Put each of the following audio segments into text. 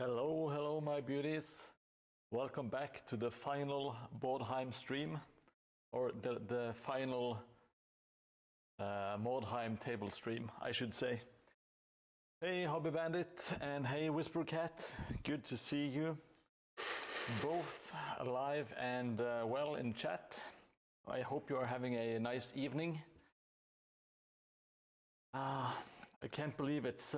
Hello my beauties. Welcome back to the final Mordheim stream, or the final Mordheim table stream, I should say. Hey Hobby Bandit and hey Whisper Cat, good to see you both alive and well in chat. I hope you are having a nice evening. I can't believe it's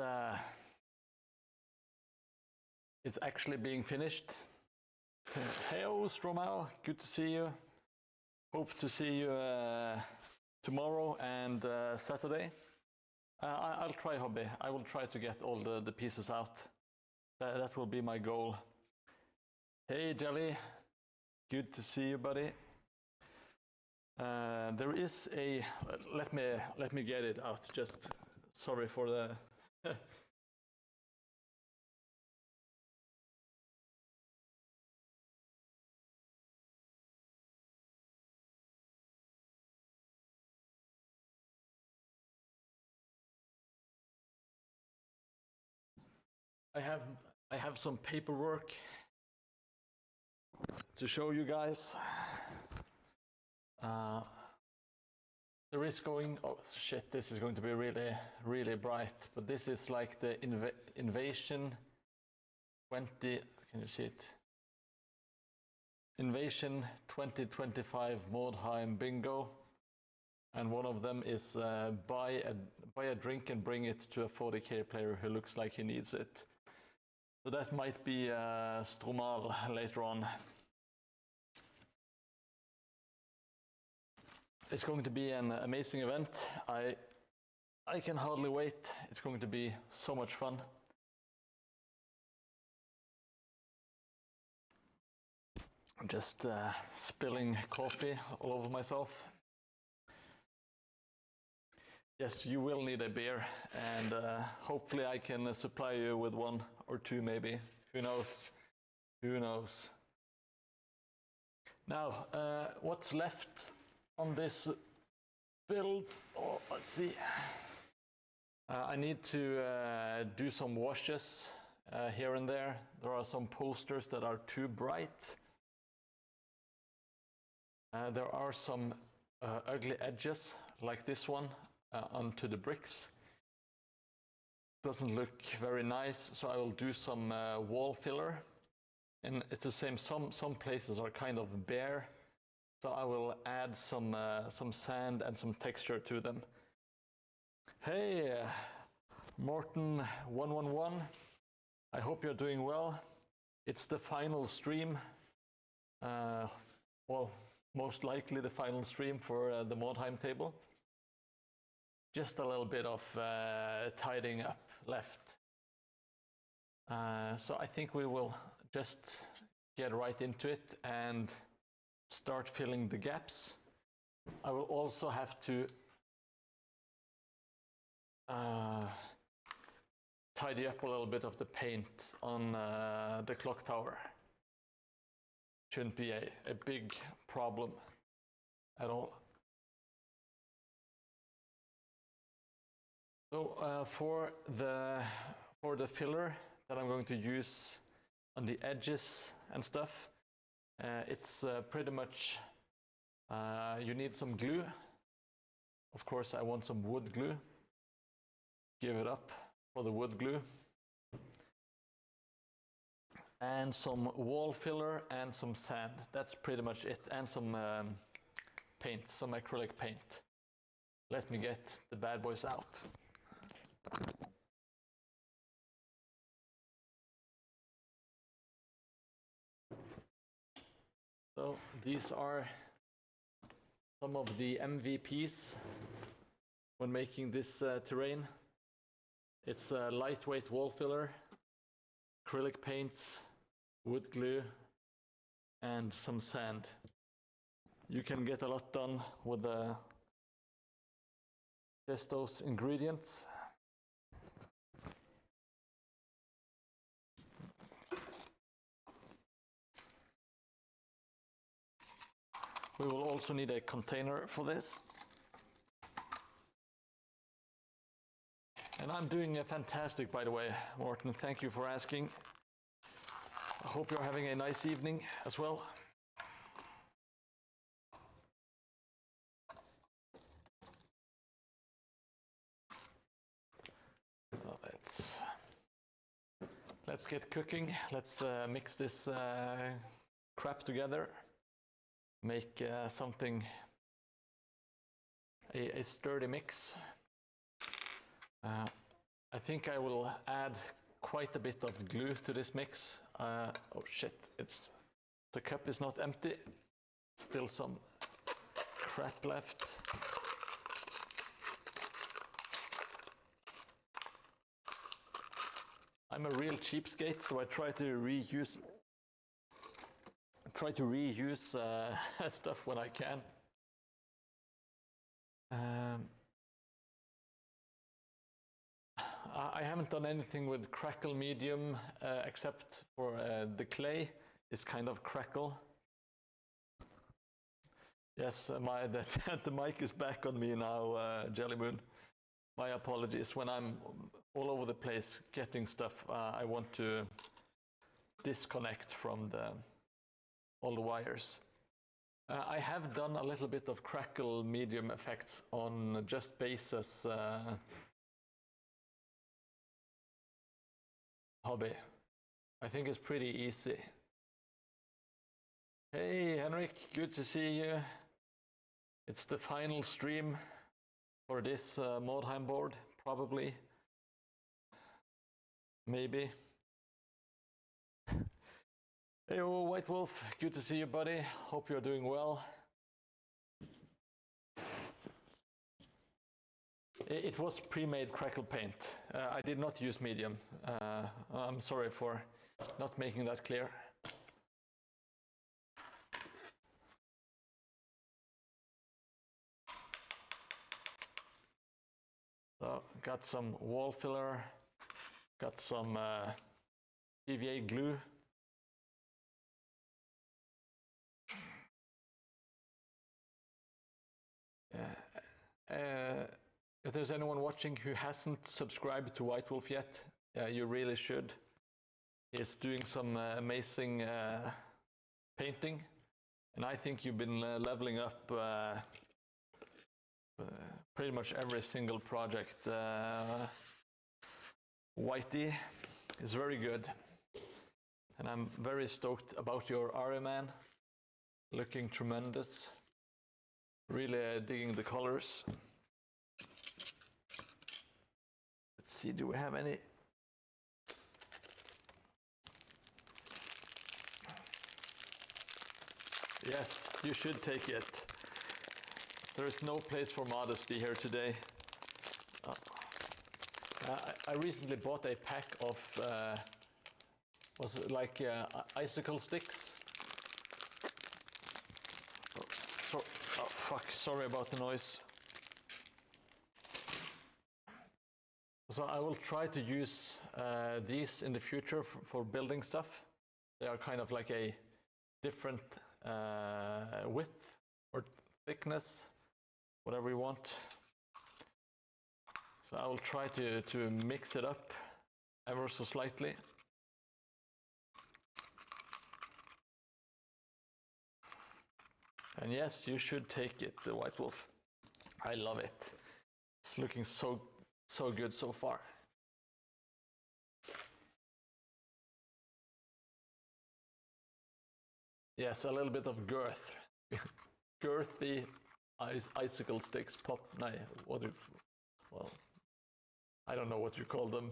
actually being finished. Heyo Stromal, good to see you. Hope to see you tomorrow and Saturday. I'll try, Hobby. I will try to get all the pieces out. That will be my goal. Hey Jelly, good to see you, buddy. There is a let me get it out. Just sorry for the I have some paperwork to show you guys. There is going, oh shit, this is going to be really bright, but this is like the Invasion 20, can you see it? Invasion 2025 Mordheim bingo. And one of them is buy a drink and bring it to a 40k player who looks like he needs it. So that might be Stromal later on. It's going to be an amazing event. I can hardly wait. It's going to be so much fun. I'm just spilling coffee all over myself. Yes, you will need a beer, and hopefully I can supply you with one or two maybe. Who knows? Who knows? Now, what's left on this build? Oh, let's see. I need to do some washes here and there. There are some posters that are too bright. There are some ugly edges, like this one. Onto the bricks. Doesn't look very nice, so I will do some wall filler. And it's the same, some places are kind of bare, so I will add some sand and some texture to them. Hey, Morton111, I hope you're doing well. It's the final stream, well, most likely the final stream for the Mordheim table. Just a little bit of tidying up left. So I think we will just get right into it and start filling the gaps. I will also have to tidy up a little bit of the paint on the clock tower. Shouldn't be a big problem at all. So for the filler that I'm going to use on the edges and stuff, it's pretty much you need some glue. Of course, I want some wood glue. Give it up for the wood glue. And some wall filler and some sand. That's pretty much it. And some paint, some acrylic paint. Let me get the bad boys out. So these are some of the MVPs when making this terrain. It's a lightweight wall filler, acrylic paints, wood glue, and some sand. You can get a lot done with just those ingredients. We will also need a container for this. And I'm doing fantastic, by the way, Morton. Thank you for asking. I hope you're having a nice evening as well. Let's get cooking. Let's mix this crap together. Make something, a sturdy mix. I think I will add quite a bit of glue to this mix. Oh shit, the cup is not empty. Still some crap left. I'm a real cheapskate, so I try to reuse stuff when I can. I haven't done anything with crackle medium except for the clay is kind of crackle. Yes, the mic is back on me now, Jellymoon. My apologies. When I'm all over the place getting stuff, I want to disconnect from all the wires. I have done a little bit of crackle medium effects on just bases hobby. I think it's pretty easy. Hey Henrik, good to see you. It's the final stream for this Mordheim board, probably. Maybe. Hey White Wolf, good to see you, buddy. Hope you're doing well. It was pre-made crackle paint. I did not use medium. I'm sorry for not making that clear. So, got some wall filler, got some PVA glue. If there's anyone watching who hasn't subscribed to White Wolf yet, you really should. He's doing some amazing painting, and I think you've been leveling up pretty much every single project. Whitey is very good, and I'm very stoked about your Ariman. Looking tremendous. Really digging the colors. Let's see, do we have any? Yes, you should take it. There is no place for modesty here today. I recently bought a pack of, was it like icicle sticks? Oh fuck, sorry about the noise. So I will try to use these in the future for building stuff. They are kind of like a different width or thickness, whatever you want. So I will try to mix it up ever so slightly. And yes, you should take it, the White Wolf. I love it. It's looking so good so far. Yes, a little bit of girth. Girthy icicle sticks pop. No, well, I don't know what you call them.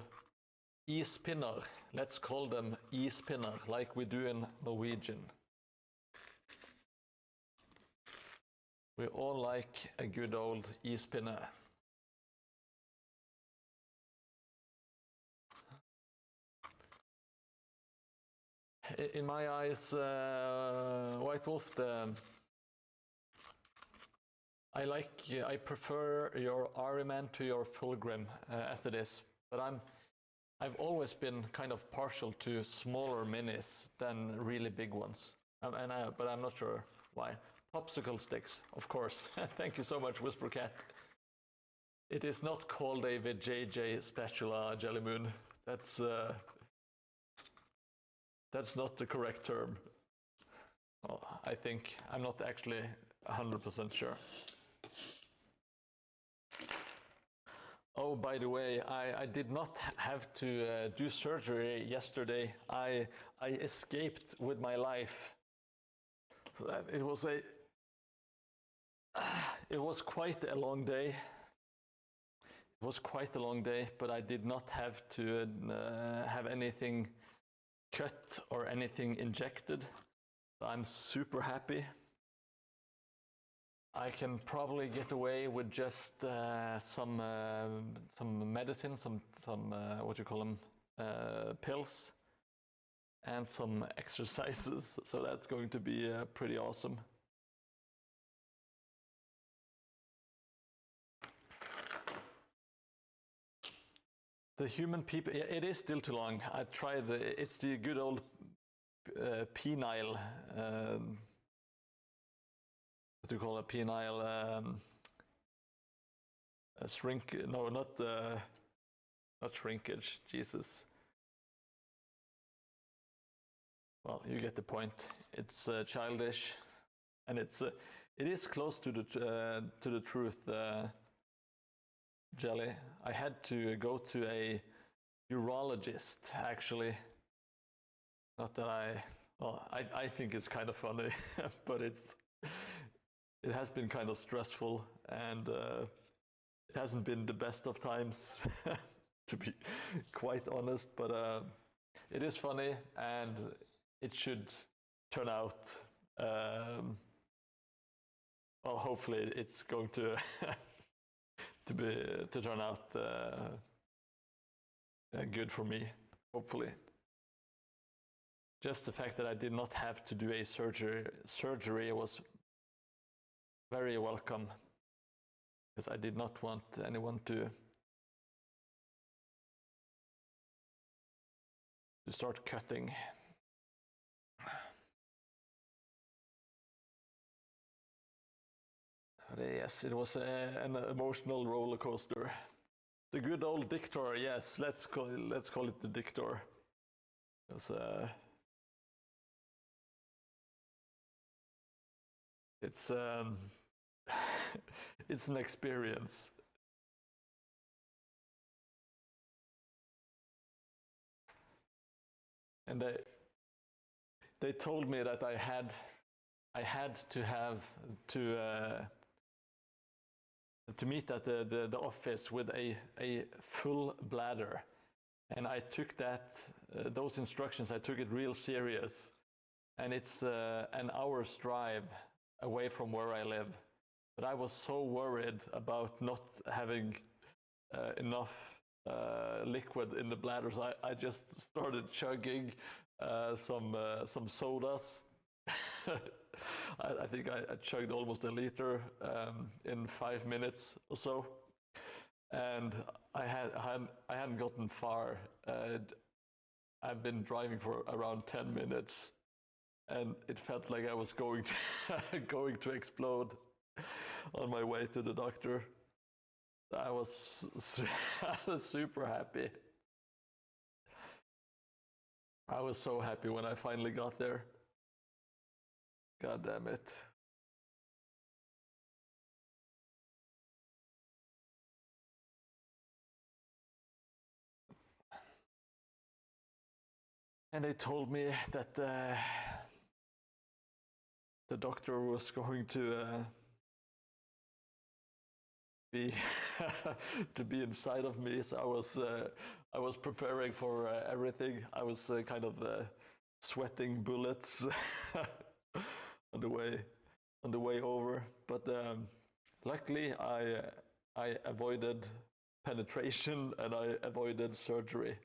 E-spinner. Let's call them e-spinner, like we do in Norwegian. We all like a good old e-spinner. In my eyes, White Wolf, I prefer your Ariman to your Fulgrim as it is, but I've always been kind of partial to smaller minis than really big ones, but I'm not sure why. Popsicle sticks, of course. Thank you so much, Whispercat. It is not called a VJJ Spatula Jellymoon. That's That's not the correct term. Well, I think I'm not actually 100% sure. Oh, by the way, I did not have to do surgery yesterday. I escaped with my life. So that it was quite a long day. It was quite a long day, but I did not have to have anything cut or anything injected. I'm super happy. I can probably get away with just some medicine, some what you call them, pills, and some exercises. So that's going to be pretty awesome. The human people, it is still too long. I tried it's the good old penile. What do you call it? Penile shrink? No, not shrinkage. Jesus. Well, you get the point. It's childish, and it is close to the truth. Jelly. I had to go to a urologist actually. Not that I think it's kind of funny, but it has been kind of stressful, and it hasn't been the best of times, to be quite honest. But it is funny, and it should turn out. Well, hopefully, it's going to to turn out good for me. Hopefully. Just the fact that I did not have to do a surgery was very welcome, because I did not want anyone to start cutting. Yes, it was an emotional roller coaster. The good old dictator, yes, let's call it the dictator. Because it's it's an experience. And they told me that I had to have to meet at the office with a full bladder, and I took those instructions. I took it real serious, and it's an hour's drive away from where I live. But I was so worried about not having enough liquid in the bladders. I just started chugging some sodas. I think I chugged almost a liter in 5 minutes or so, and I hadn't gotten far. I've been driving for around 10 minutes, and it felt like I was going to explode on my way to the doctor. I was super happy. I was so happy when I finally got there. God damn it. And they told me that the doctor was going to be to be inside of me. So I was preparing for everything. I was kind of sweating bullets on the way over. But luckily, I avoided penetration, and I avoided surgery.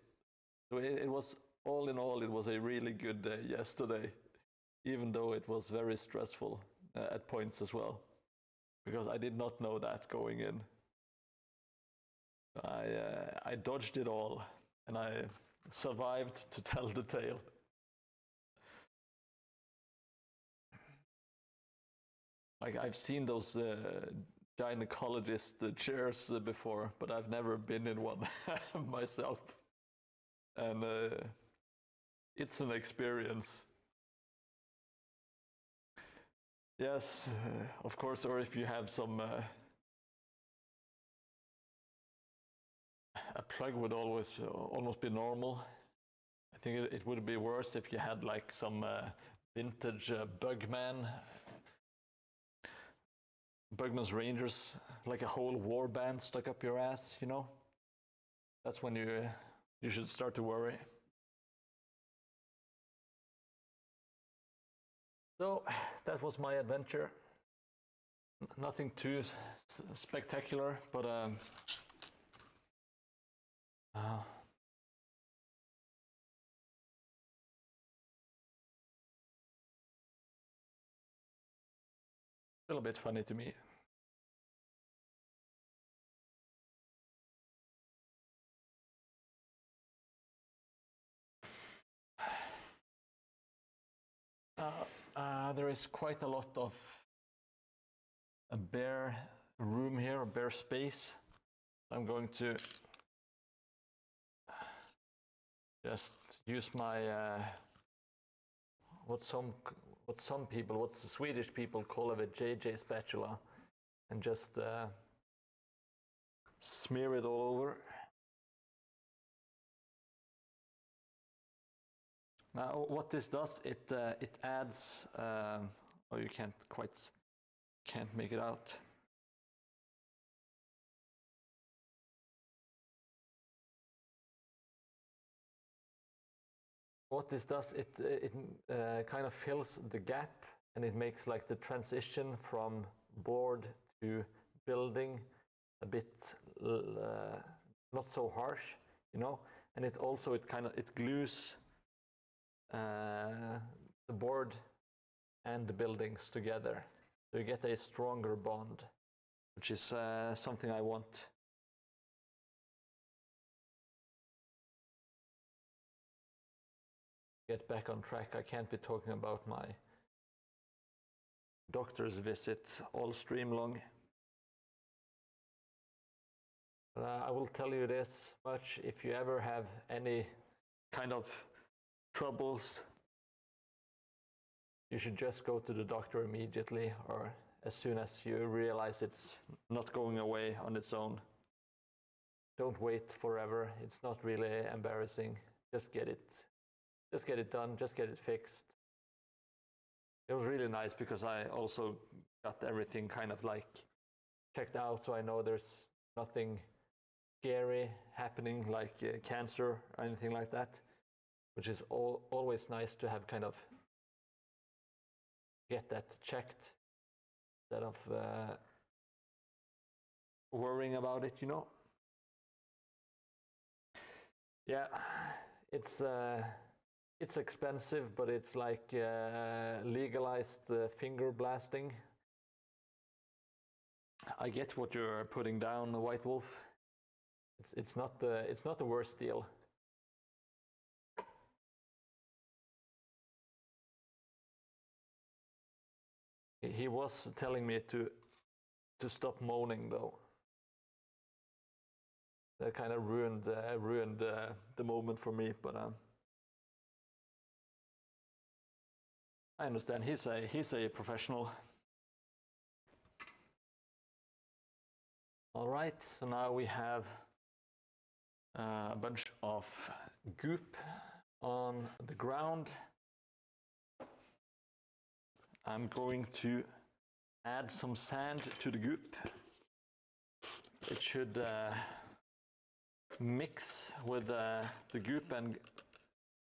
So it was, all in all, it was a really good day yesterday, even though it was very stressful at points as well, because I did not know that going in. I dodged it all, and I survived to tell the tale. Like, I've seen those gynecologist chairs before, but I've never been in one myself. And it's an experience. Yes, of course, or if you have some, a plug would almost be normal. I think it would be worse if you had like some vintage Bugman's Rangers, like a whole war band stuck up your ass, you know? That's when you should start to worry. So that was my adventure. Nothing too spectacular, but a little bit funny to me. There is quite a lot of a bare room here, a bare space. I'm going to just use my what the Swedish people call a JJ spatula, and just smear it all over. Now, what this does, it adds. Oh, you can't make it out. What this does, it kind of fills the gap, and it makes like the transition from board to building a bit not so harsh, you know. And it also it glues the board and the buildings together, so you get a stronger bond, which is something I want. Get back on track. I can't be talking about my doctor's visit all stream long. I will tell you this much: if you ever have any kind of troubles, you should just go to the doctor immediately, or as soon as you realize it's not going away on its own. Don't wait forever. It's not really embarrassing. Just get it done, just get it fixed. It was really nice because I also got everything kind of like checked out, so I know there's nothing scary happening like cancer or anything like that, which is always nice to have kind of get that checked instead of worrying about it, you know. Yeah, it's expensive, but it's like legalized finger blasting. I get what you're putting down, White Wolf. It's not the worst deal. He was telling me to stop moaning, though. That kind of ruined the moment for me, but I understand. He's a professional. All right, so now we have a bunch of goop on the ground. I'm going to add some sand to the goop. It should mix with the goop, and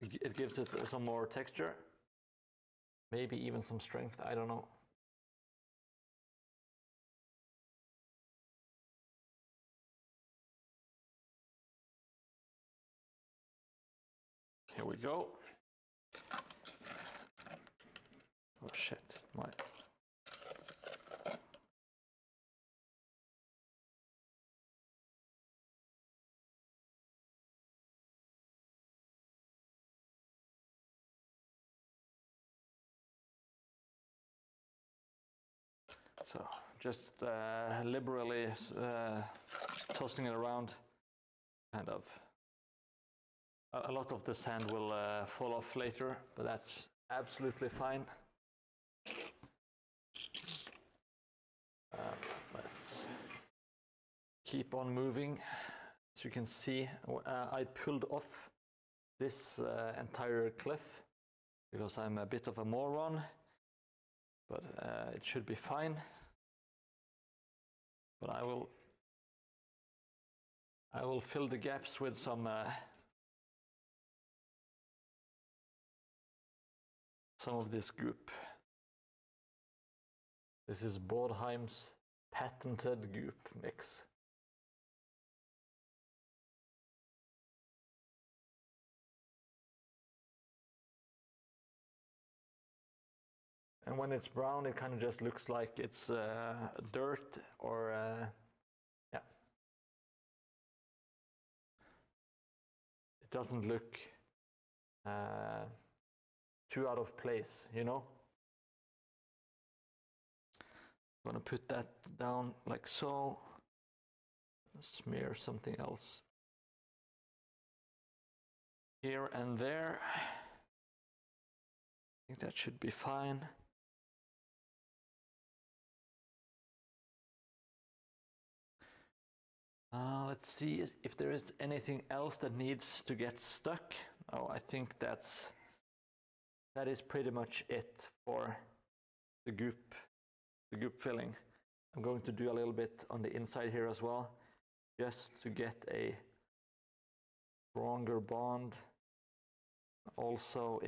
it gives it some more texture. Maybe even some strength, I don't know. Here we go. Oh shit, my... So just liberally tossing it around, kind of A lot of the sand will fall off later, but that's absolutely fine. Let's keep on moving. As you can see, I pulled off this entire cliff because I'm a bit of a moron, but it should be fine. But I will fill the gaps with some of this goop. This is Mordheim's patented goop mix. And when it's brown, it kind of just looks like it's dirt or yeah. It doesn't look too out of place, you know? I'm gonna put that down like so. Smear something else here and there. I think that should be fine. Let's see if there is anything else that needs to get stuck. Oh, I think that is pretty much it for the goop filling. I'm going to do a little bit on the inside here as well, just to get a stronger bond. Also,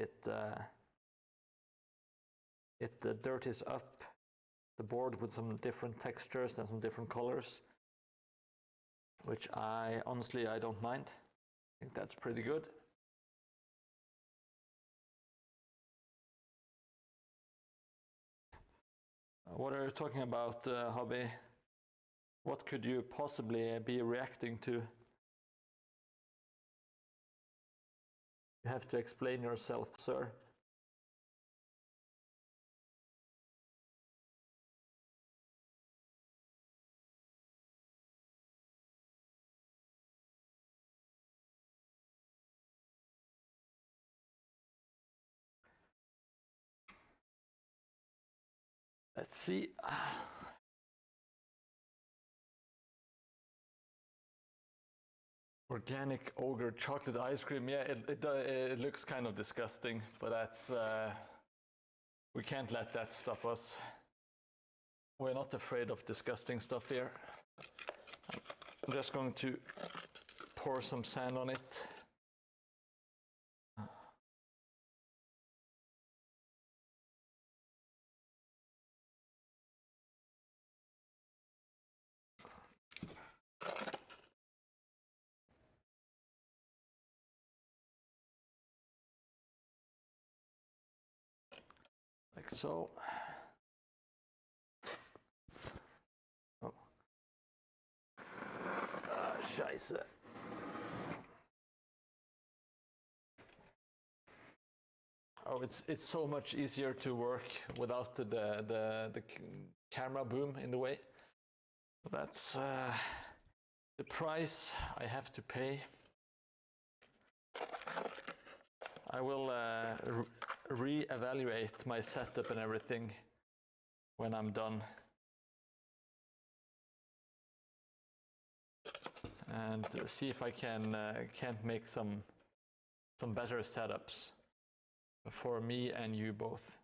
the dirt is up the board with some different textures and some different colors, which I don't mind. I think that's pretty good. What are you talking about, Hobby? What could you possibly be reacting to? You have to explain yourself, sir. Let's see. Organic ogre chocolate ice cream. Yeah, it looks kind of disgusting, but that's we can't let that stop us. We're not afraid of disgusting stuff here. I'm just going to pour some sand on it. Like so. Oh. Scheiße. Oh, it's so much easier to work without the camera boom in the way. That's the price I have to pay. I will re-evaluate my setup and everything when I'm done. And see if I can't make some better setups for me and you both.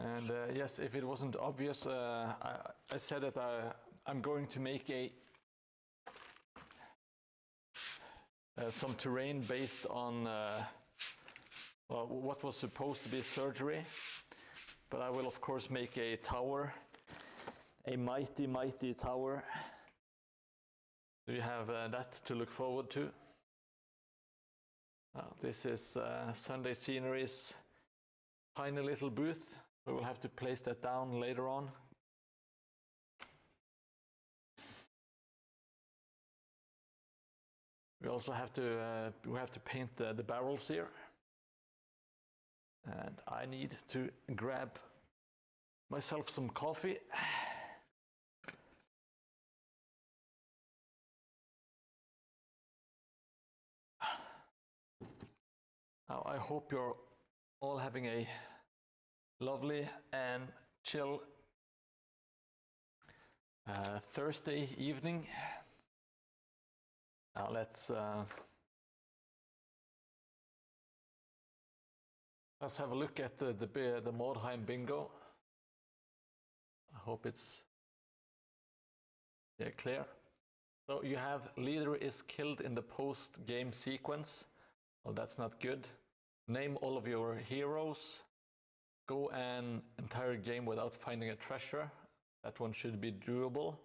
And yes, if it wasn't obvious, I said that I'm going to make some terrain based on well, what was supposed to be surgery, but I will of course make a tower, a mighty tower. So you have that to look forward to. This is Sunday Scenery's tiny little booth. We will have to place that down later on. We also have to paint the barrels here. And I need to grab myself some coffee. Now, I hope you're all having a lovely and chill Thursday evening. Now let's have a look at the Mordheim bingo. I hope it's clear. So you have leader is killed in the post-game sequence. Well, that's not good. Name all of your heroes. Go an entire game without finding a treasure. That one should be doable.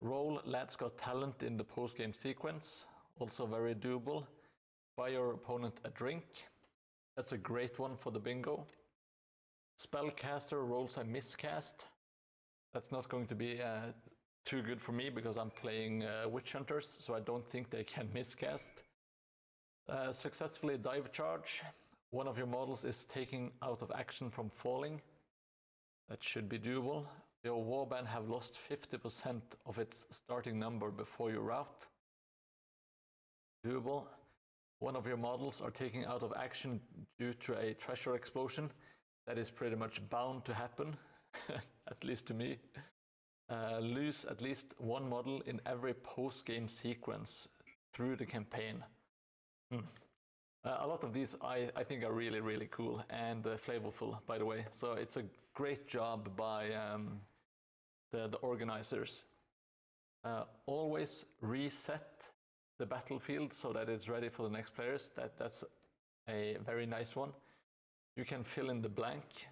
Roll Lads Got Talent in the post-game sequence. Also very doable. Buy your opponent a drink. That's a great one for the bingo. Spellcaster rolls a miscast. That's not going to be too good for me because I'm playing Witch Hunters, so I don't think they can miscast. Successfully dive charge. One of your models is taking out of action from falling. That should be doable. Your warband have lost 50% of its starting number before your route. Doable. One of your models are taking out of action due to a treasure explosion. That is pretty much bound to happen, at least to me. Lose at least one model in every post-game sequence through the campaign. A lot of these I think are really, really cool and flavorful, by the way. So it's a great job by the organizers. Always reset the battlefield so that it's ready for the next players. That's a very nice one. You can fill in the blank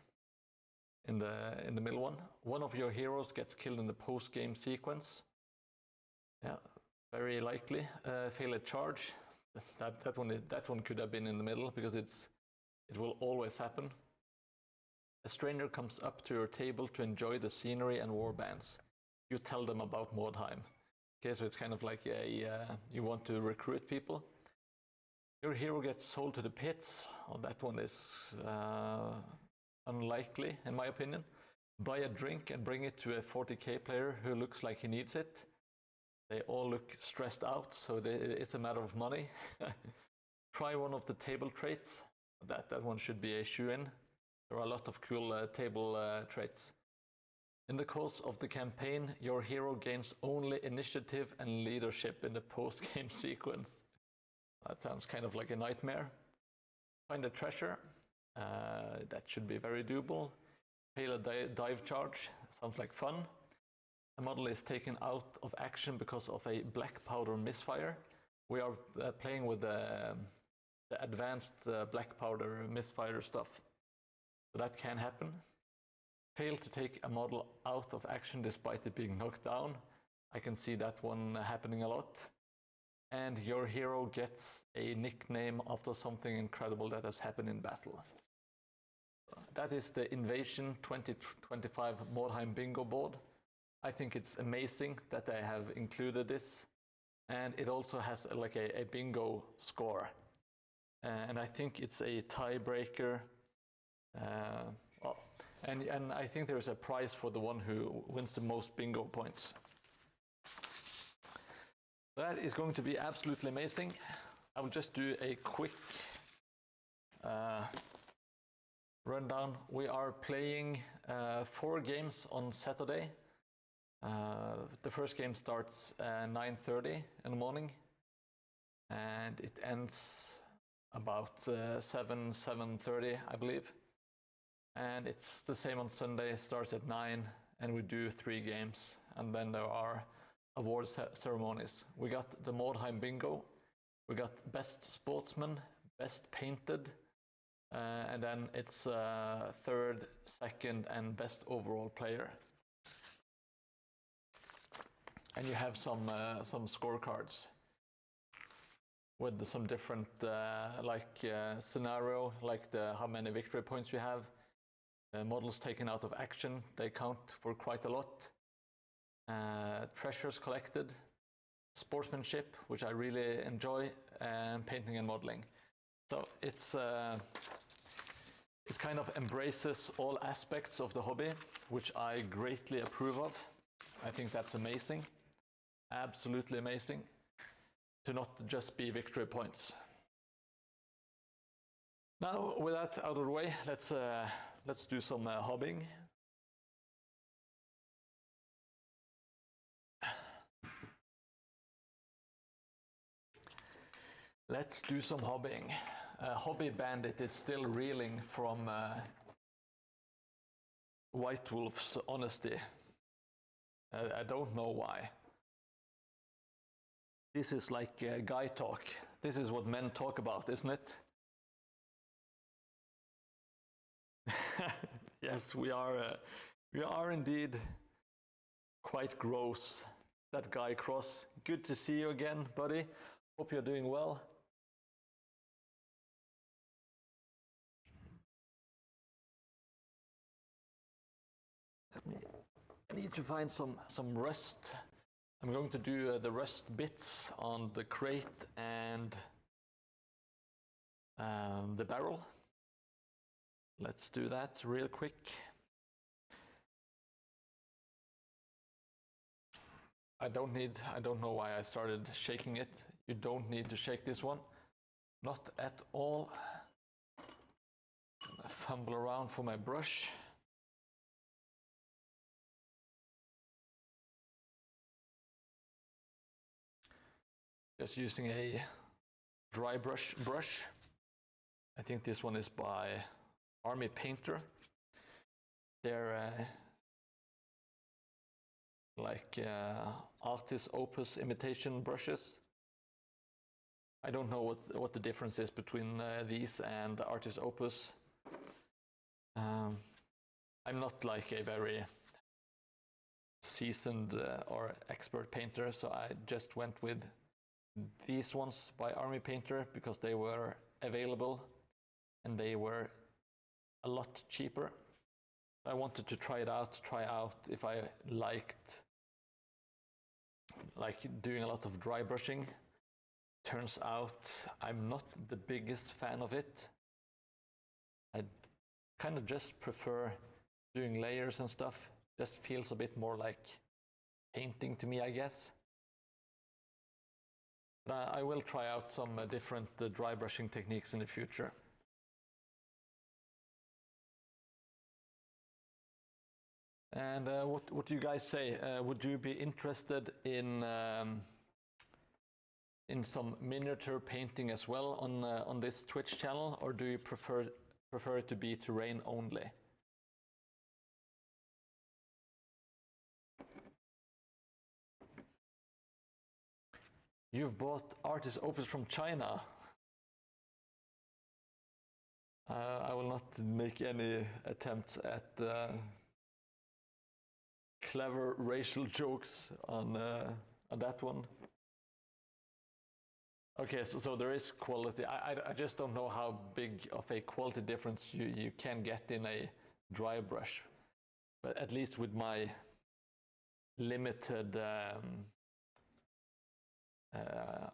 in the middle one. One of your heroes gets killed in the post-game sequence. Yeah, very likely. Fail a charge. That one could have been in the middle because it will always happen. A stranger comes up to your table to enjoy the scenery and warbands. You tell them about Mordheim. Okay, so it's kind of like you want to recruit people. Your hero gets sold to the pits. Oh, that one is unlikely, in my opinion. Buy a drink and bring it to a 40k player who looks like he needs it. They all look stressed out, so it's a matter of money. Try one of the table traits. That one should be a shoe-in. There are a lot of cool table traits. In the course of the campaign, your hero gains only initiative and leadership in the post-game sequence. That sounds kind of like a nightmare. Find a treasure. That should be very doable. Fail a dive charge. Sounds like fun. A model is taken out of action because of a black powder misfire. We are playing with the advanced black powder misfire stuff. So that can happen. Fail to take a model out of action despite it being knocked down. I can see that one happening a lot. And your hero gets a nickname after something incredible that has happened in battle. That is the Invasion 2025 Mordheim bingo board. I think it's amazing that they have included this, and it also has like a bingo score, and I think it's a tiebreaker. And I think there's a prize for the one who wins the most bingo points. That is going to be absolutely amazing. I will just do a quick rundown. We are playing 4 games on Saturday. The first game starts at 9:30 in the morning, and it ends about 7:30, I believe. And it's the same on Sunday. It starts at 9, and we do 3 games, and then there are award ceremonies. We got the Mordheim bingo, we got best sportsman, best painted, and then it's third, second, and best overall player. And you have some scorecards with some different scenario, like how many victory points you have. Models taken out of action, they count for quite a lot. Treasures collected, sportsmanship, which I really enjoy, and painting and modeling. So it's It kind of embraces all aspects of the hobby, which I greatly approve of. I think that's amazing, absolutely amazing, to not just be victory points. Now, with that out of the way, let's do some hobbying. Let's do some hobbying. Hobby Bandit is still reeling from White Wolf's honesty. I don't know why. This is like guy talk. This is what men talk about, isn't it? Yes, we are indeed quite gross. That guy Cross. Good to see you again, buddy. Hope you're doing well. I need to find some rust. I'm going to do the rust bits on the crate and the barrel. Let's do that real quick. I don't know why I started shaking it. You don't need to shake this one. Not at all. I fumble around for my brush. Just using a dry brush. I think this one is by Army Painter. They're like Artis Opus imitation brushes. I don't know what the difference is between these and Artis Opus. I'm not like a very seasoned or expert painter, so I just went with these ones by Army Painter because they were available and they were a lot cheaper. I wanted to try out if I liked like doing a lot of dry brushing. Turns out I'm not the biggest fan of it. I kind of just prefer doing layers and stuff. Just feels a bit more like painting to me, I guess. But I will try out some different dry brushing techniques in the future. And what do you guys say? Would you be interested in some miniature painting as well on this Twitch channel, or do you prefer it to be terrain only? You've bought Artis Opus from China. I will not make any attempts at clever racial jokes on that one. Okay, so there is quality. I just don't know how big of a quality difference you can get in a dry brush. But at least with my limited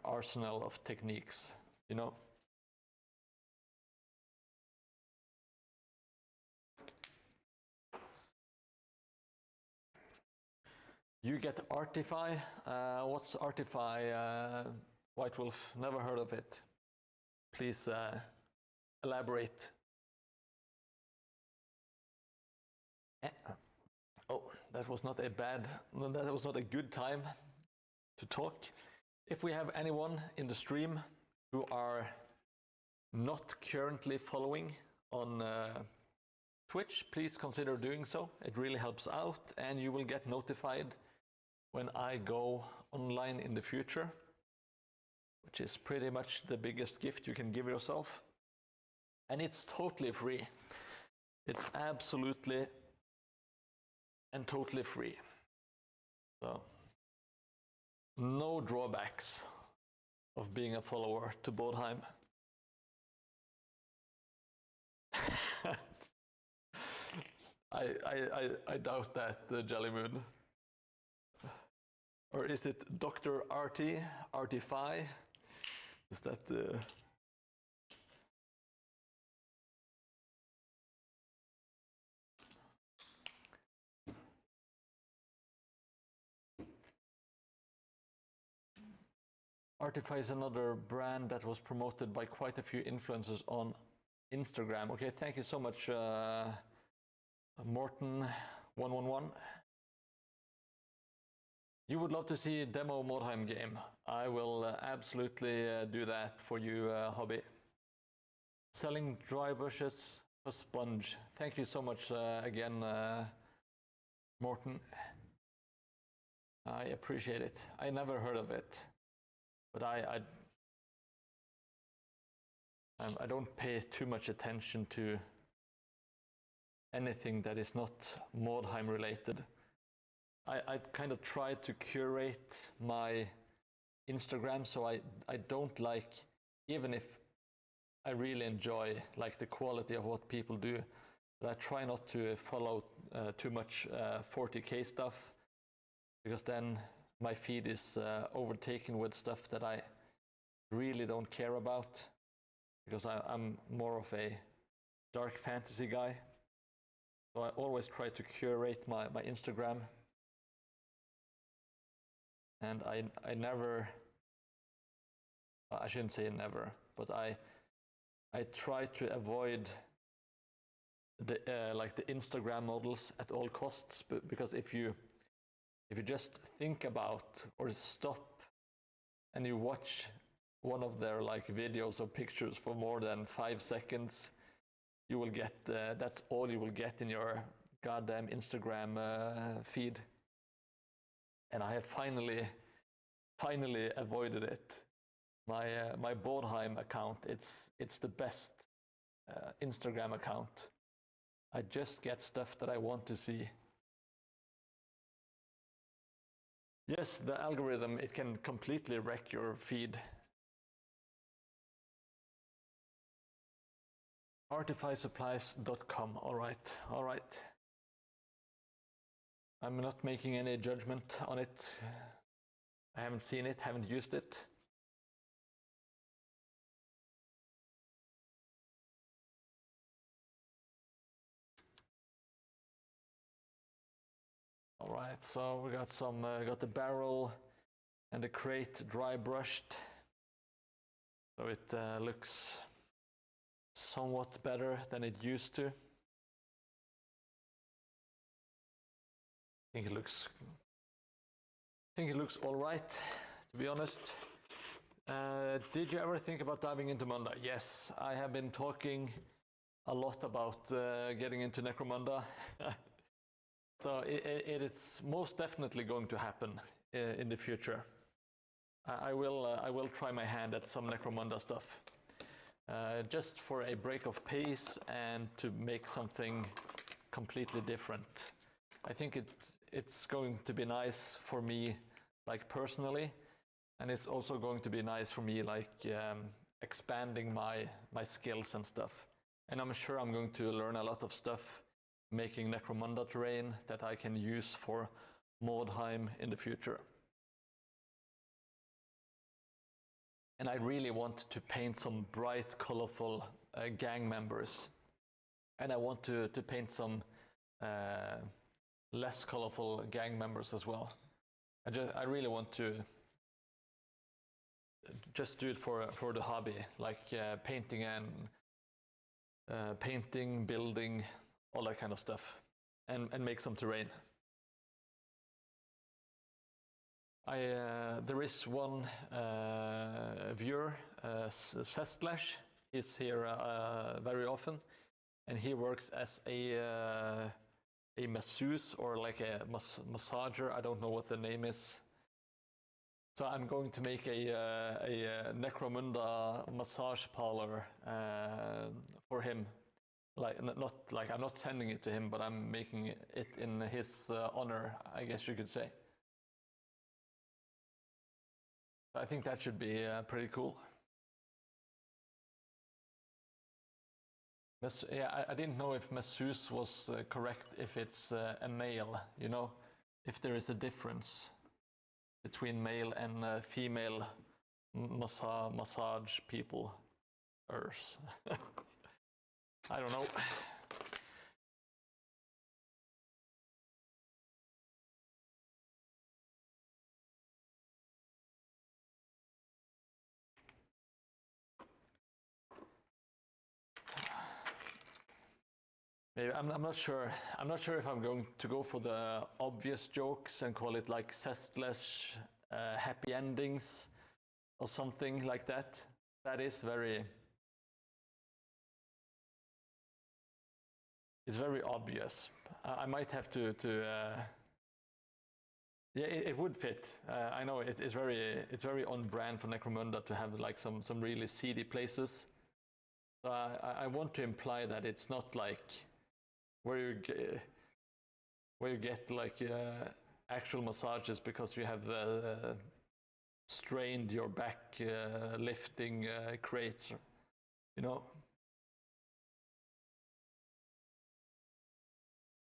arsenal of techniques, you know. You get Artify. What's Artify? White Wolf, never heard of it. Please elaborate. Oh, that was not a good time to talk. If we have anyone in the stream who are not currently following on Twitch, please consider doing so. It really helps out, and you will get notified when I go online in the future, which is pretty much the biggest gift you can give yourself. And it's totally free. It's absolutely and totally free. So, no drawbacks of being a follower to Mordheim. I doubt that, Jellymoon. Or is it Dr. Artify? Is that Artify is another brand that was promoted by quite a few influencers on Instagram. Okay, thank you so much, Morton111. You would love to see a demo Mordheim game. I will absolutely do that for you, Hobby. Selling dry brushes for sponge. Thank you so much again, Morton. I appreciate it. I never heard of it, but I don't pay too much attention to anything that is not Mordheim related. I kind of try to curate my Instagram so I don't like, even if I really enjoy like the quality of what people do, but I try not to follow too much 40K stuff, because then my feed is overtaken with stuff that I really don't care about, because I'm more of a dark fantasy guy. So I always try to curate my Instagram. And I never, I shouldn't say never, but I try to avoid the like the Instagram models at all costs, because if you just think about or stop and you watch one of their like videos or pictures for more than 5 seconds, you will get that's all you will get in your goddamn Instagram feed. And I have finally avoided it. My Mordheim account, it's the best Instagram account. I just get stuff that I want to see. Yes, the algorithm, it can completely wreck your feed. Artifysupplies.com. All right. I'm not making any judgment on it. I haven't seen it, haven't used it. All right, so we got got the barrel and the crate dry brushed, so it looks somewhat better than it used to. I think it looks all right, to be honest. Did you ever think about diving into Munda? Yes, I have been talking a lot about getting into Necromunda. So it's most definitely going to happen in the future. I will try my hand at some Necromunda stuff, just for a break of pace and to make something completely different. I think it's going to be nice for me, like personally, and it's also going to be nice for me, like expanding my skills and stuff. And I'm sure I'm going to learn a lot of stuff making Necromunda terrain that I can use for Mordheim in the future. And I really want to paint some bright, colorful gang members. And I want to paint some less colorful gang members as well. I really want to just do it for the hobby, like painting and building, all that kind of stuff, and make some terrain. There is one viewer, Sestlash, is here very often, and he works as a masseuse, or like a massager. I don't know what the name is. So I'm going to make a Necromunda massage parlor for him. Like not like I'm not sending it to him, but I'm making it in his honor, I guess you could say. I think that should be pretty cool. Yeah, I didn't know if masseuse was correct, if it's a male, you know, if there is a difference between male and female massage people. I don't know. maybe I'm not sure. I'm not sure if I'm going to go for the obvious jokes and call it like zestless happy endings or something like that. That is very. It's very obvious. I might have to yeah, it would fit. I know it's very on brand for Necromunda to have like some really seedy places. So I want to imply that it's not like where you get like actual massages because you have strained your back lifting crates, you know.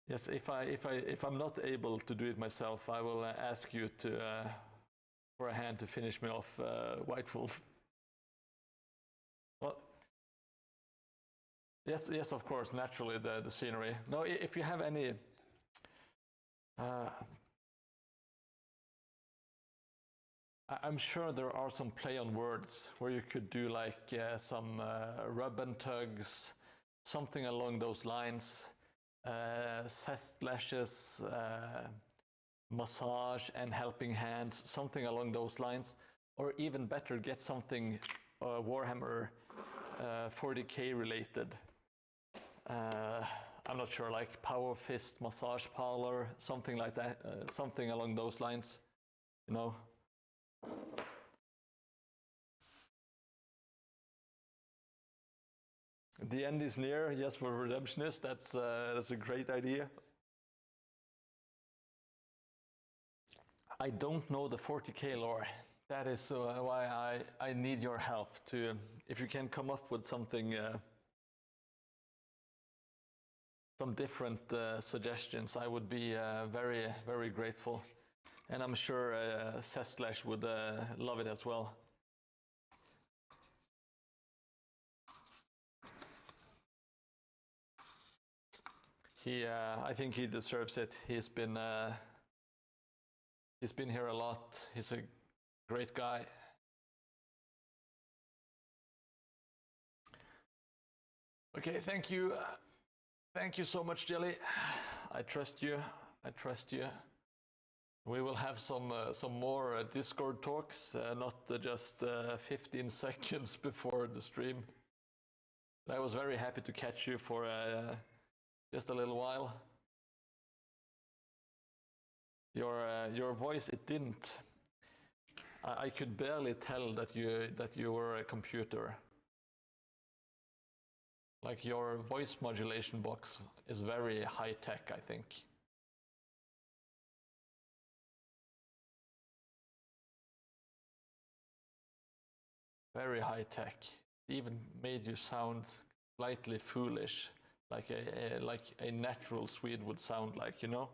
Yes, if I'm not able to do it myself, I will ask you to for a hand to finish me off, White Wolf. Well, yes, of course, naturally the scenery. No, if you have any. I'm sure there are some play on words where you could do like some rub and tugs, something along those lines. Cest lashes, massage and helping hands, something along those lines, or even better, get something Warhammer 40k related. I'm not sure, like power fist, massage parlor, something like that, something along those lines, you know. The end is near. Yes, for redemptionists, that's a great idea. I don't know the 40k lore. That is why I need your help to, if you can come up with something, some different suggestions, I would be very, very grateful. And I'm sure Sestlash would love it as well. I think he deserves it. He's been here a lot. He's a great guy. Okay, thank you. Thank you so much, Jelly. I trust you. I trust you. We will have some more Discord talks, not just 15 seconds before the stream. I was very happy to catch you for just a little while. Your voice, it didn't. I could barely tell that you were a computer. Like your voice modulation box is very high tech, I think. Very high tech. It even made you sound slightly foolish, like a natural Swede would sound like, you know?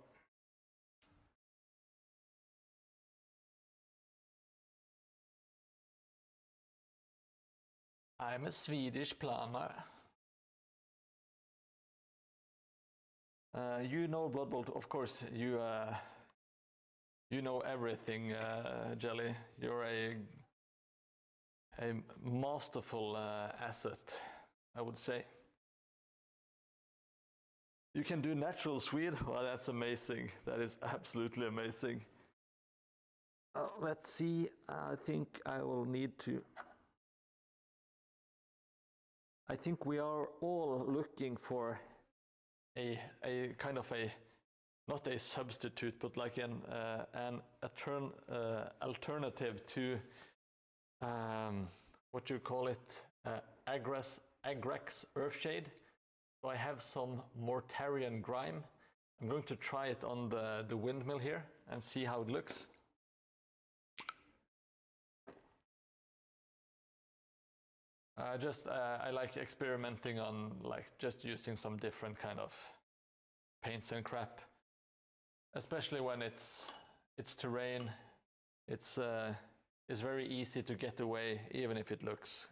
I'm a Swedish planner. You know Blood Bowl, of course. You know everything, Jelly. You're a masterful asset, I would say. You can do natural Swede? Well, that's amazing. That is absolutely amazing. Let's see. I think I will need to. I think we are all looking for a kind of a, not a substitute, but like an alternative to what you call it, Agrax Earthshade. So I have some Mortarian Grime. I'm going to try it on the windmill here and see how it looks. I like experimenting on like just using some different kind of paints and crap, especially when it's terrain. It's very easy to get away, even if it looks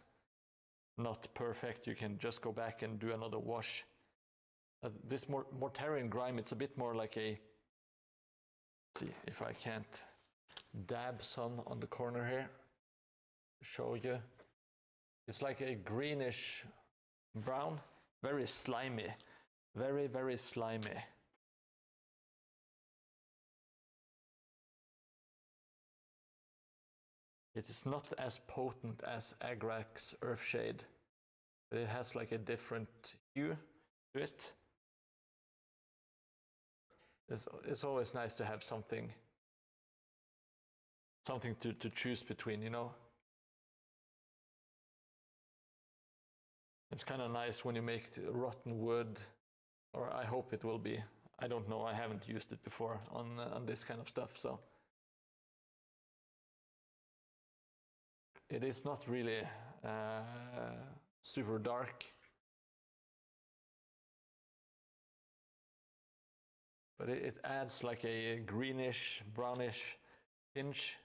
not perfect. You can just go back and do another wash. This Mortarian Grime, it's a bit more like a. Let's see if I can't dab some on the corner here. Show you. It's like a greenish brown, very slimy. Very, very slimy. It is not as potent as Agrak's Earthshade, but it has like a different hue to it. It's always nice to have something to choose between, you know. It's kind of nice when you make rotten wood, or I hope it will be. I don't know, I haven't used it before on this kind of stuff, so. It is not really super dark, but it adds like a greenish, brownish tinge,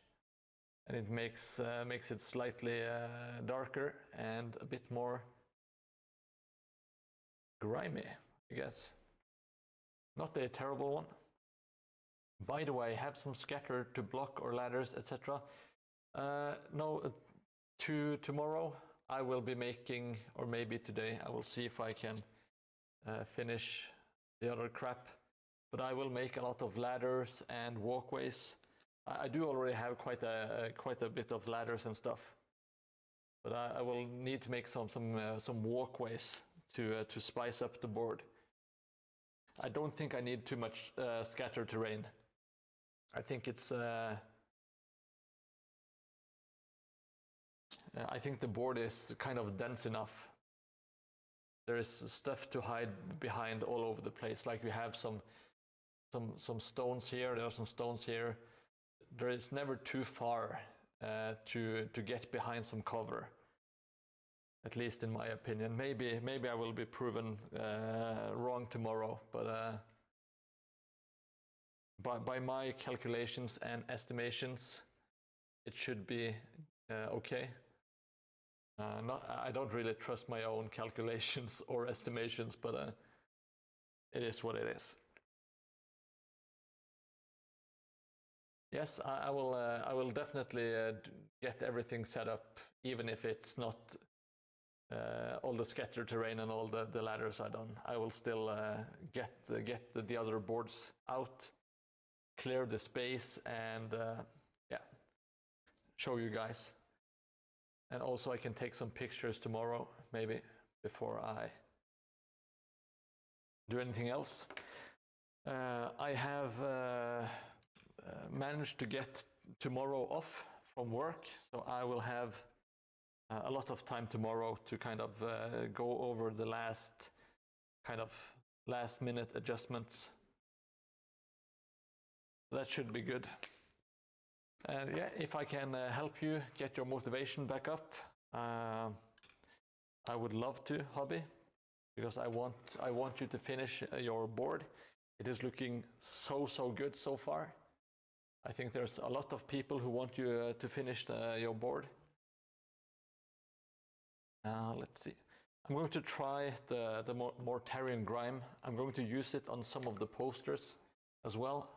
and it makes it slightly darker and a bit more grimy, I guess. Not a terrible one. By the way, have some scatter to block or ladders, etc. No, tomorrow I will be making, or maybe today, I will see if I can finish the other crap. But I will make a lot of ladders and walkways. I do already have quite a bit of ladders and stuff, but I will need to make some walkways to spice up the board. I don't think I need too much scatter terrain. I think it's. I think the board is kind of dense enough. There is stuff to hide behind all over the place. Like we have some stones here. There are some stones here. There is never too far to get behind some cover. At least in my opinion. Maybe I will be proven wrong tomorrow, but by my calculations and estimations, it should be okay. I don't really trust my own calculations or estimations, but it is what it is. Yes, I will definitely get everything set up, even if it's not all the scatter terrain and all the ladders are done. I will still get the other boards out, clear the space, and yeah, show you guys. And also I can take some pictures tomorrow, maybe, before I do anything else. I have managed to get tomorrow off from work, so I will have a lot of time tomorrow to kind of go over the last minute adjustments. That should be good. And yeah, if I can help you get your motivation back up, I would love to, Hobby, because I want you to finish your board. It is looking so good so far. I think there's a lot of people who want you to finish your board. Let's see. I'm going to try the Mordheim grime. I'm going to use it on some of the posters as well.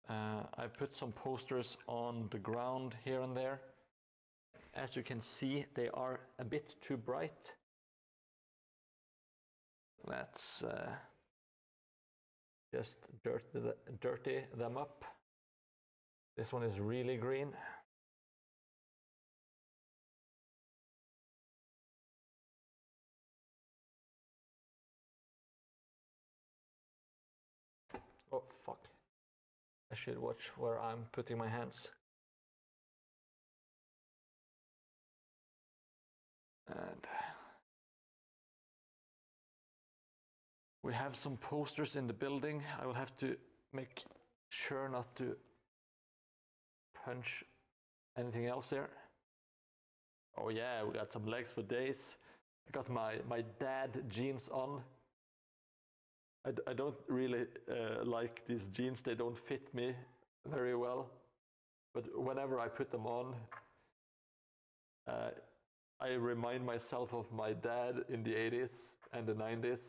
I put some posters on the ground here and there. As you can see, they are a bit too bright. Let's just dirty them up. This one is really green. Oh, fuck. I should watch where I'm putting my hands. And we have some posters in the building. I will have to make sure not to punch anything else there. Oh yeah, we got some legs for days. I got my dad jeans on. I don't really like these jeans. They don't fit me very well. But whenever I put them on, I remind myself of my dad in the 80s and the 90s.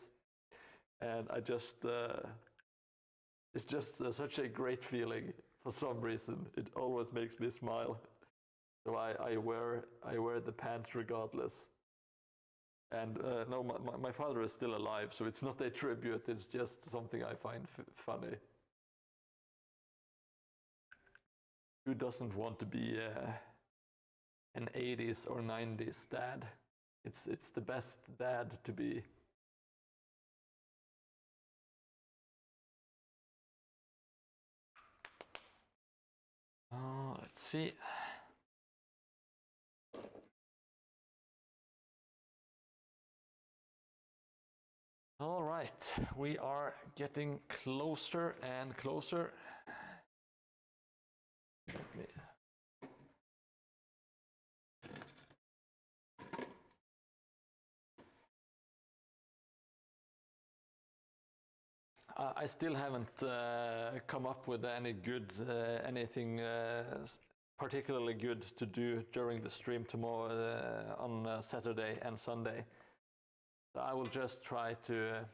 And I just, it's just such a great feeling for some reason. It always makes me smile. So I wear the pants regardless. And no, my father is still alive, so it's not a tribute, it's just something I find funny. Who doesn't want to be an 80s or 90s dad? It's the best dad to be. Let's see. All right, we are getting closer and closer. I still haven't come up with any good, anything particularly good to do during the stream tomorrow on Saturday and Sunday. So I will just try to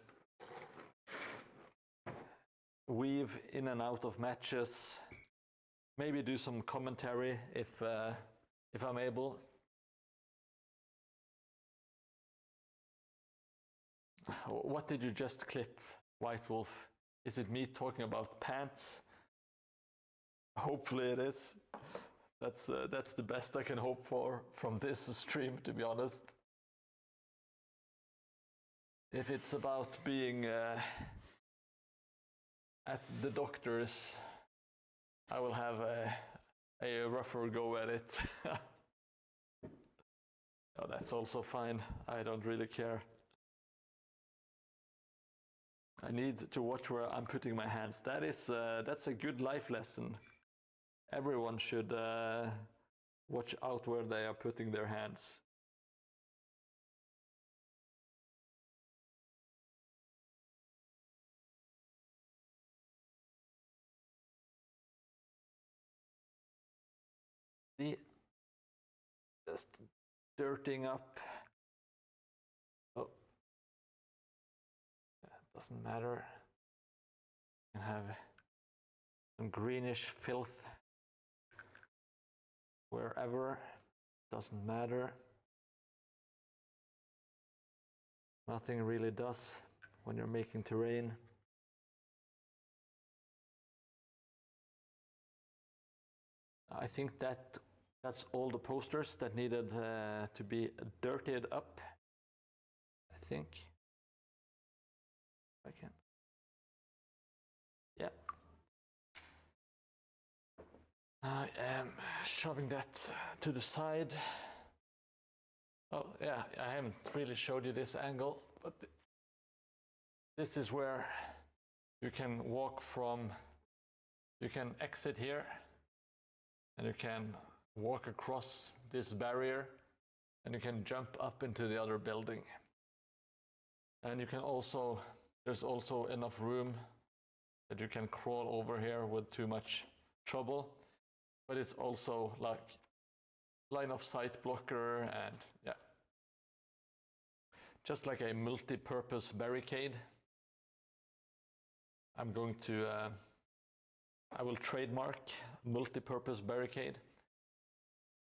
weave in and out of matches, maybe do some commentary if I'm able. What did you just clip, White Wolf? Is it me talking about pants? Hopefully it is. That's the best I can hope for from this stream, to be honest. If it's about being at the doctor's, I will have a rougher go at it. Oh, that's also fine. I don't really care. I need to watch where I'm putting my hands. That's a good life lesson. Everyone should watch out where they are putting their hands. Just dirting up. Oh, doesn't matter. You can have some greenish filth wherever. Doesn't matter. Nothing really does when you're making terrain. I think that's all the posters that needed to be dirtied up. I think. I can. Yeah. I am shoving that to the side. Oh yeah, I haven't really showed you this angle, but this is where you can walk from, you can exit here and you can walk across this barrier and you can jump up into the other building. And you can also, there's also enough room that you can crawl over here with too much trouble, but it's also like line of sight blocker and yeah. Just like a multi-purpose barricade. I'm going to, I will trademark multi-purpose barricade.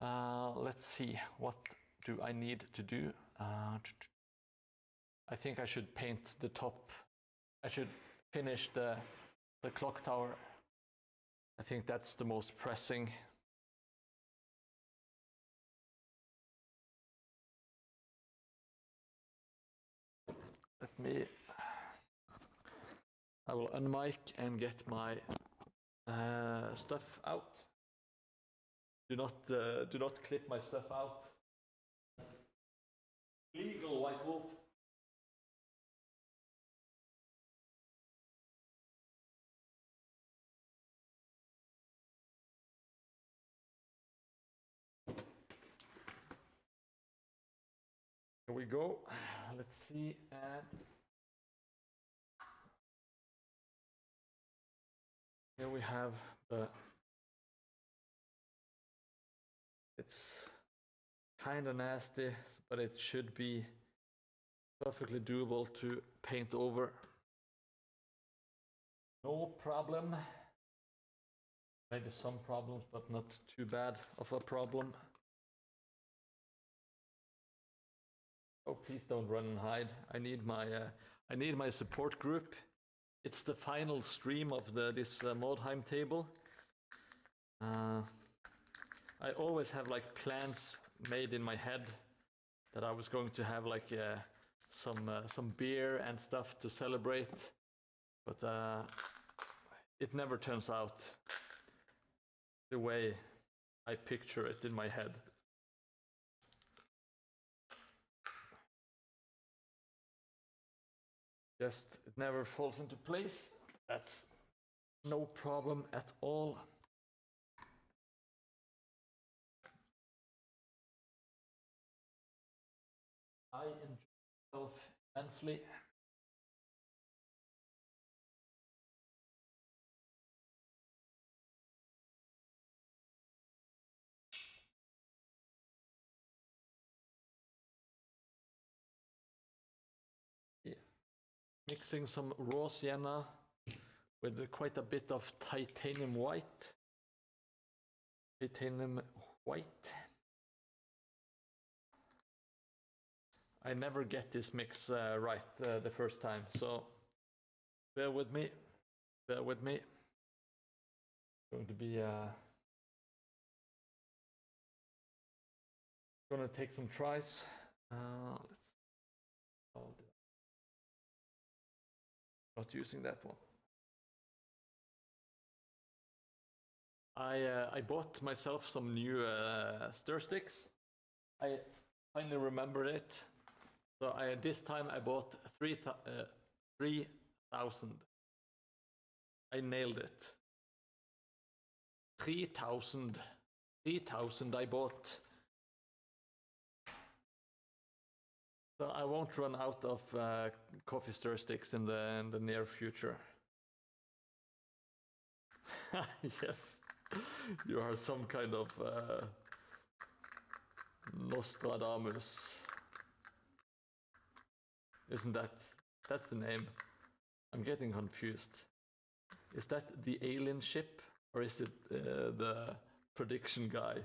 Let's see, what do I need to do? I think I should paint the top. I should finish the clock tower. I think that's the most pressing. Let me, I will unmic and get my stuff out. Do not clip my stuff out. Legal, White Wolf. Here we go. Let's see. And here we have the. It's kind of nasty, but it should be perfectly doable to paint over. No problem. Maybe some problems, but not too bad of a problem. Oh, please don't run and hide. I need my support group. It's the final stream of this Mordheim table. I always have like plans made in my head that I was going to have like some beer and stuff to celebrate, but it never turns out the way I picture it in my head. Just it never falls into place. That's no problem at all. I enjoy myself immensely. Yeah. Mixing some raw sienna with quite a bit of titanium white. Titanium white. I never get this mix right the first time, so bear with me. Bear with me. Going to be gonna take some tries. Not using that one. I bought myself some new stir sticks. I finally remembered it. So this time I bought 3,000. I nailed it. 3,000. 3,000 I bought. So I won't run out of coffee stir sticks in the near future. Yes, you are some kind of Nostradamus. Isn't that's the name? I'm getting confused. Is that the alien ship or is it the prediction guy?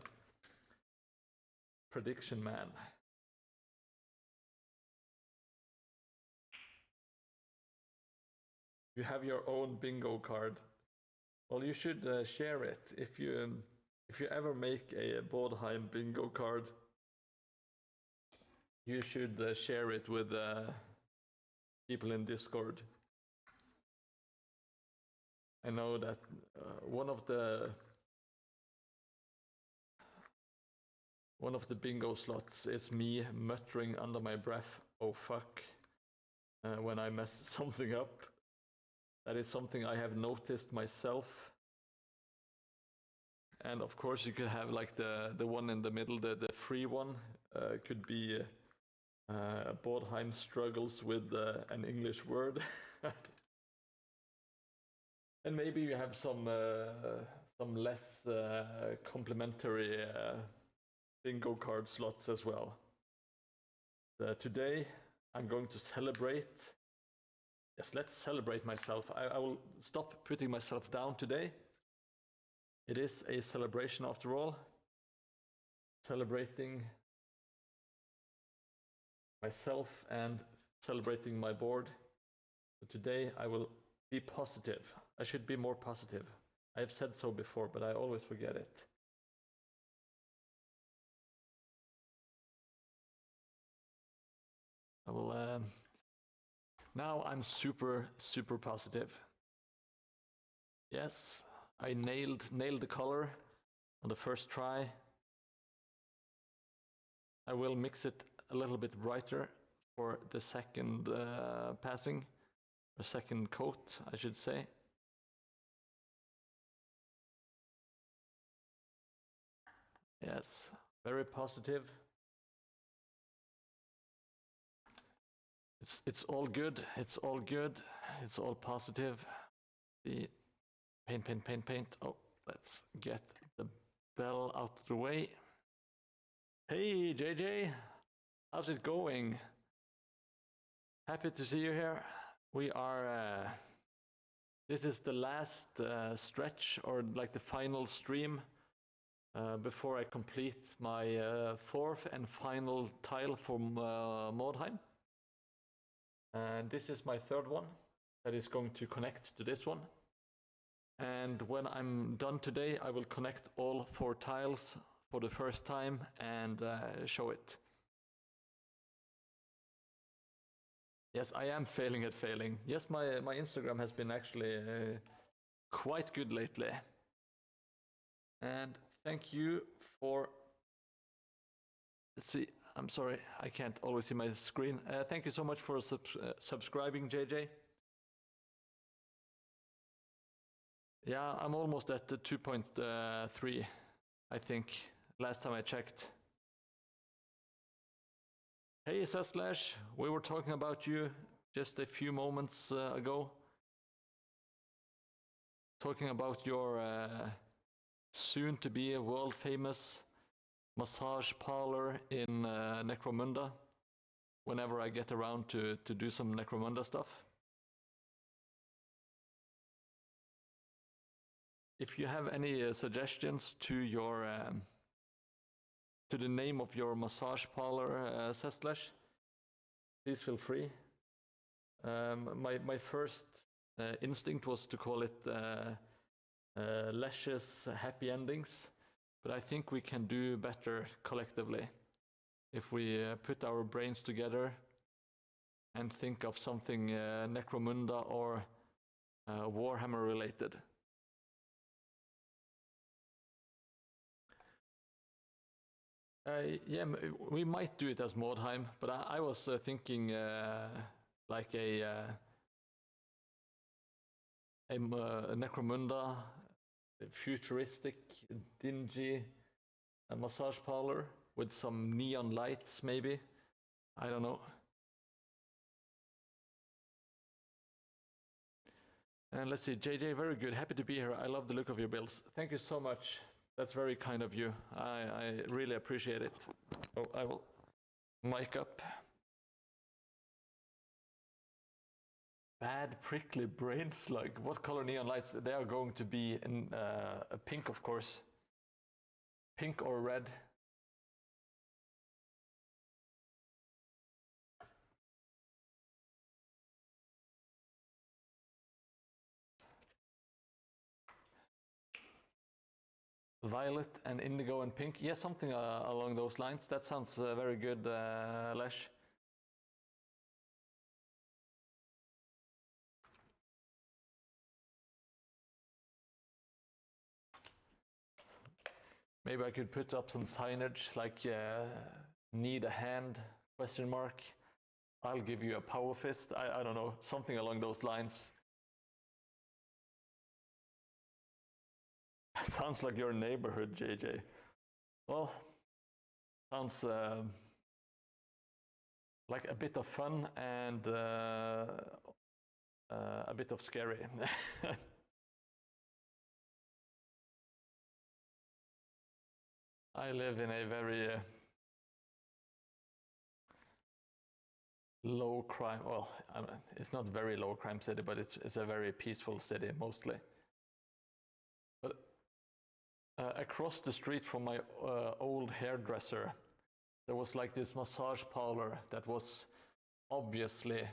Prediction man. You have your own bingo card. Well, you should share it if you ever make a Mordheim bingo card. You should share it with people in Discord. I know that one of the bingo slots is me muttering under my breath, "Oh fuck," when I mess something up. That is something I have noticed myself. And of course, you could have like the one in the middle, the free one, could be Mordheim struggles with an English word. And maybe you have some less complimentary bingo card slots as well. Today, I'm going to celebrate. Yes, let's celebrate myself. I will stop putting myself down today. It is a celebration after all. Celebrating myself and celebrating my board. But today I will be positive. I should be more positive. I have said so before, but I always forget it. I will. Now I'm super positive. Yes, I nailed the color on the first try. I will mix it a little bit brighter for the second passing, or second coat, I should say. Yes, very positive. It's all good. It's all good. It's all positive. The paint. Oh, let's get the bell out of the way. Hey, JJ, how's it going? Happy to see you here. We are. This is the last stretch, or like the final stream before I complete my fourth and final tile from Mordheim. And this is my third one that is going to connect to this one. And when I'm done today, I will connect all 4 tiles for the first time and show it. Yes, I am failing at failing. Yes, my Instagram has been actually quite good lately. And thank you for... Let's see, I'm sorry, I can't always see my screen. Thank you so much for subscribing, JJ. Yeah, I'm almost at the 2.3, I think, last time I checked. Hey, Slash, we were talking about you just a few moments ago. Talking about your soon-to-be world-famous massage parlor in Necromunda, whenever I get around to do some Necromunda stuff. If you have any suggestions to your to the name of your massage parlor, Slash, please feel free. My first instinct was to call it Lesh's Happy Endings, but I think we can do better collectively if we put our brains together and think of something Necromunda or Warhammer related. Yeah, we might do it as Mordheim, but I was thinking like a Necromunda, a futuristic, dingy massage parlor with some neon lights, maybe. I don't know. And let's see, JJ, very good. Happy to be here. I love the look of your builds. Thank you so much. That's very kind of you. I really appreciate it. Oh, I will mic up. Bad prickly brain slug. What color neon lights? They are going to be in a pink, of course. Pink or red. Violet and indigo and pink. Yeah, something along those lines. That sounds very good, Lesh. Maybe I could put up some signage like need a hand, question mark. I'll give you a power fist. I don't know, something along those lines. Sounds like your neighborhood, JJ. Well, sounds like a bit of fun and a bit of scary. I live in a very low crime, well, it's not very low crime city, but it's a very peaceful city mostly. But across the street from my old hairdresser, there was like this massage parlor that was obviously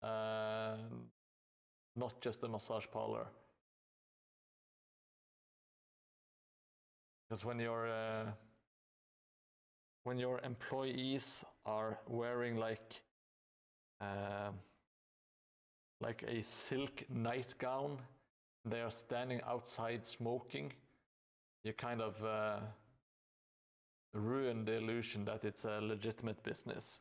not just a massage parlor. Because when your employees are wearing like a silk nightgown, they are standing outside smoking, you kind of ruin the illusion that it's a legitimate business.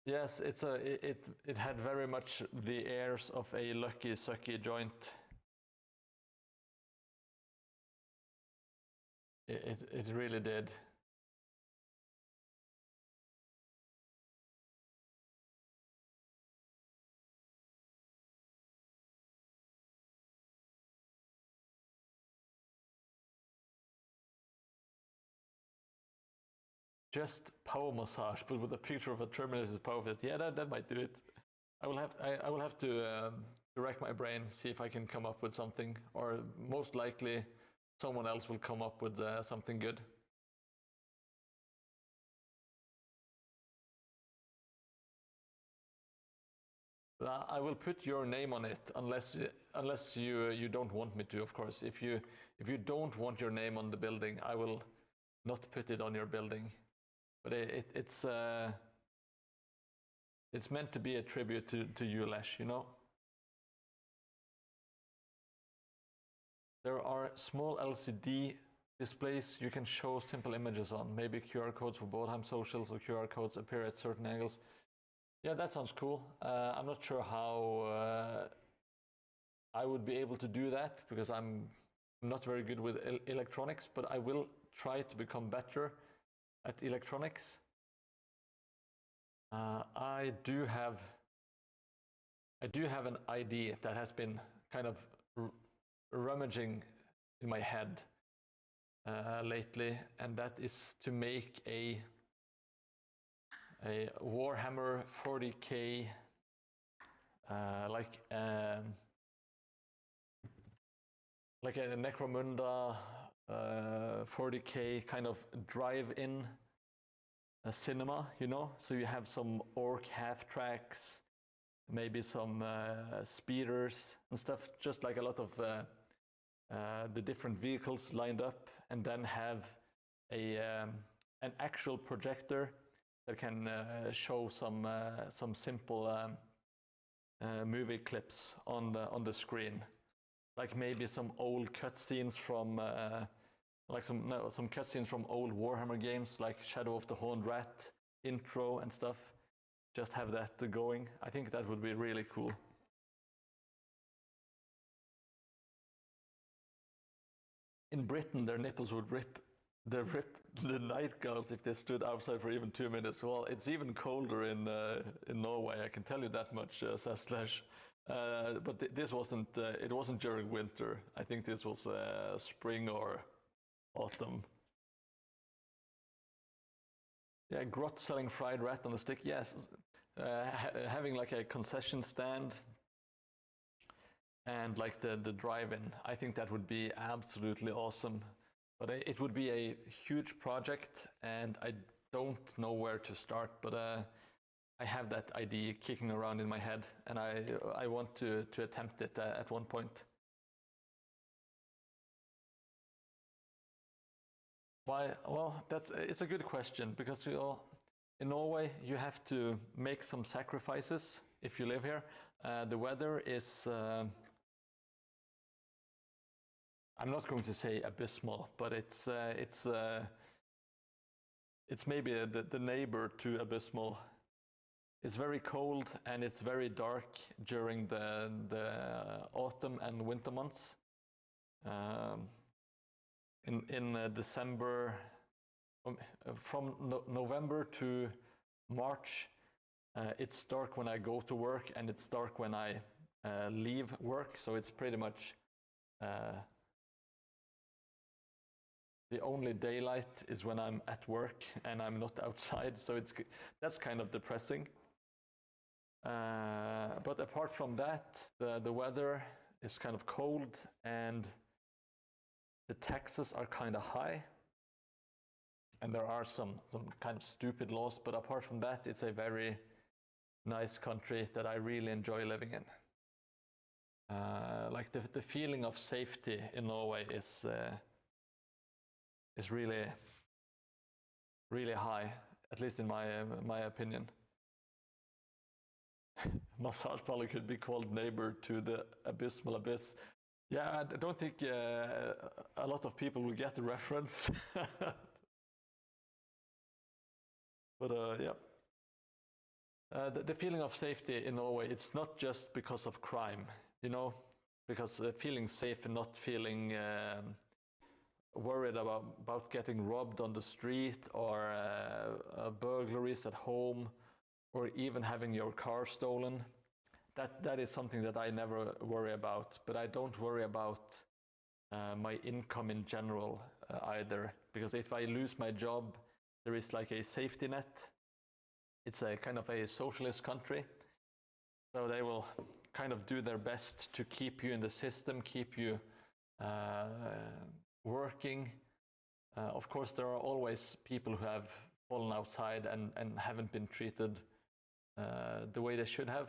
Yes, it had very much the airs of a lucky sucky joint. It really did. Just power massage, but with a picture of a Terminator's power fist. Yeah, that might do it. I will have to rack my brain, see if I can come up with something, or most likely someone else will come up with something good. I will put your name on it unless you don't want me to, of course. If you don't want your name on the building, I will not put it on your building. But it's meant to be a tribute to you, Lesh, you know? There are small LCD displays you can show simple images on. Maybe QR codes for Mordheim socials, or QR codes appear at certain angles. Yeah, that sounds cool. I'm not sure how I would be able to do that, because I'm not very good with electronics, but I will try to become better at electronics. I do have an idea that has been kind of rummaging in my head lately, and that is to make a Warhammer 40k like a Necromunda 40k kind of drive-in cinema, you know? So you have some orc half-tracks, maybe some speeders and stuff, just like a lot of the different vehicles lined up, and then have an actual projector that can show some simple movie clips on the screen, like maybe some old cutscenes from some cutscenes from old Warhammer games, like Shadow of the Horned Rat intro and stuff. Just have that going. I think that would be really cool. In Britain, their nipples would rip the nightgowns if they stood outside for even 2 minutes. Well, it's even colder in Norway, I can tell you that much, says Slash. But this wasn't. It wasn't during winter. I think this was spring or autumn. Yeah, Grot selling fried rat on a stick. Yes, having like a concession stand and like the drive-in. I think that would be absolutely awesome. But it would be a huge project, and I don't know where to start. But I have that idea kicking around in my head, and I want to attempt it at one point. Why? Well, it's a good question, because in Norway you have to make some sacrifices if you live here. The weather is I'm not going to say abysmal, but it's maybe the neighbor to abysmal. It's very cold and it's very dark during the autumn and winter months. In December, from November to March, it's dark when I go to work, and it's dark when I leave work. So it's pretty much the only daylight is when I'm at work and I'm not outside. So that's kind of depressing. But apart from that, the weather is kind of cold, and the taxes are kind of high, and there are some kind of stupid laws. But apart from that, it's a very nice country that I really enjoy living in. Like the feeling of safety in Norway is really, really high, at least in my opinion. Massage parlor could be called neighbor to the abysmal abyss. Yeah, I don't think a lot of people will get the reference. But yeah. The feeling of safety in Norway, it's not just because of crime, you know, because feeling safe and not feeling worried about getting robbed on the street, or burglaries at home, or even having your car stolen. That is something that I never worry about. But I don't worry about my income in general either, because if I lose my job, there is like a safety net. It's a kind of a socialist country, so they will kind of do their best to keep you in the system, keep you working. Of course, there are always people who have fallen outside and haven't been treated the way they should have,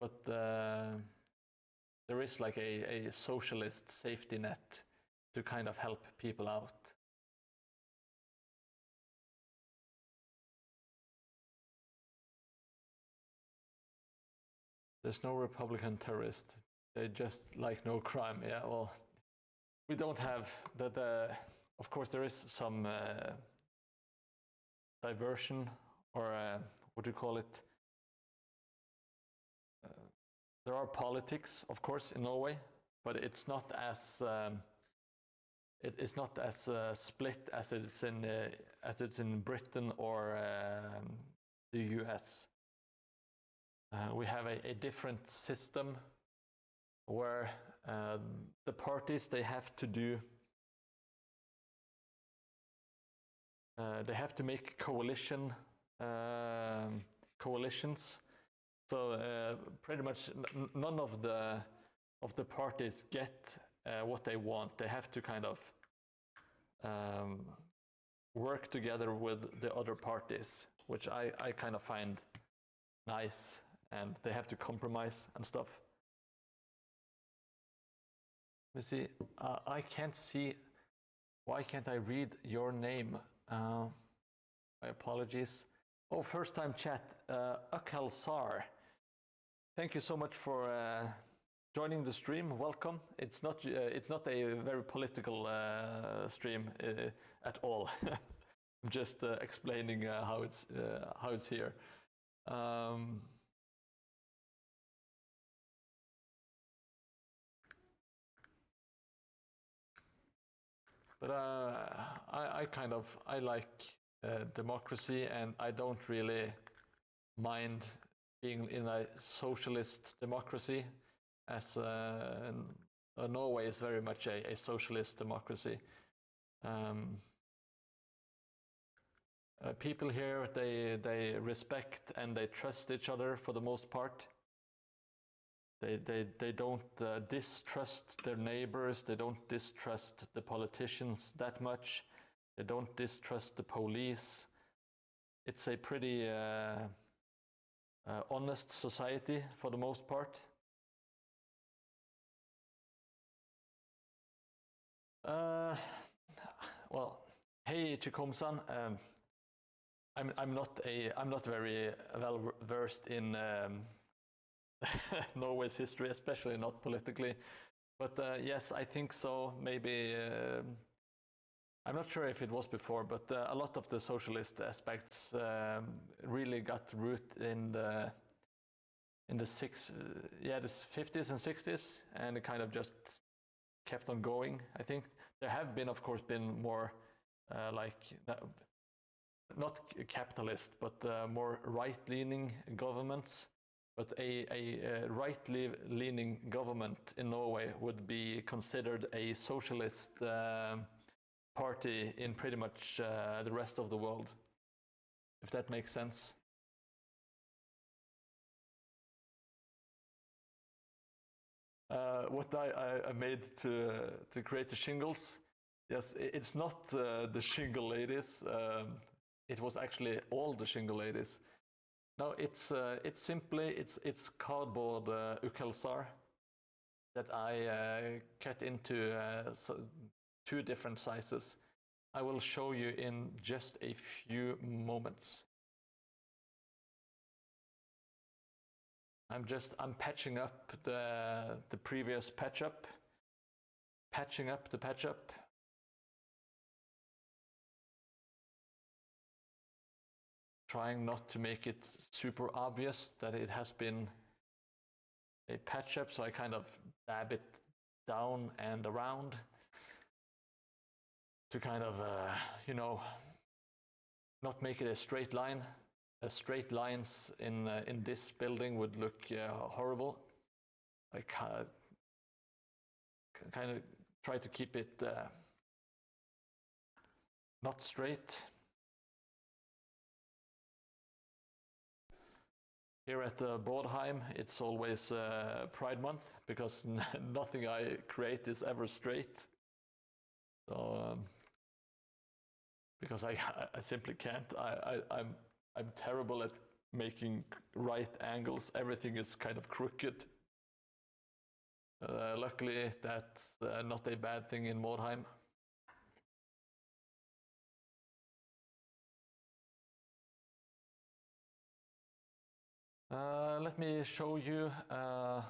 but there is like a socialist safety net to kind of help people out. There's no Republican terrorist. They just like no crime. Yeah, well, we don't have that. Of course, there is some diversion, or what do you call it? There are politics, of course, in Norway, but it's not as it's not as split as it's in Britain or the US. We have a different system where the parties, they have to do they have to make coalitions. So pretty much none of the parties get what they want. They have to kind of work together with the other parties, which I kind of find nice. And they have to compromise and stuff. Let me see. I can't see. Why can't I read your name? My apologies. Oh, first time chat. Akalsar. Thank you so much for joining the stream. Welcome. It's not a very political stream at all. I'm just explaining how it's here. But I like democracy, and I don't really mind being in a socialist democracy, as Norway is very much a socialist democracy. People here, they respect and they trust each other for the most part. They don't distrust their neighbors. They don't distrust the politicians that much. They don't distrust the police. It's a pretty honest society for the most part. Well, hey Chikomsan, I'm not very well versed in Norway's history, especially not politically, but yes, I think so. Maybe I'm not sure if it was before, but a lot of the socialist aspects really got root in the 50s and 60s, and it kind of just kept on going. I think there have been, of course, more not capitalist, but more right-leaning governments. But a right-leaning government in Norway would be considered a socialist party in pretty much the rest of the world, if that makes sense. What I made to create the shingles, yes, it's not the shingle ladies. It was actually all the shingle ladies. No, it's simply cardboard ukelsar that I cut into 2 different sizes. I will show you in just a few moments. I'm patching up the previous patch up, patching up the patch up. Trying not to make it super obvious that it has been a patch up, so I kind of dab it down and around to kind of, not make it a straight line. Straight lines in this building would look horrible. I kind of try to keep it not straight. Here at Mordheim, it's always Pride Month because nothing I create is ever straight. So, because I simply can't. I'm terrible at making right angles. Everything is kind of crooked. Luckily, that's not a bad thing in Mordheim. Let me show you. I'm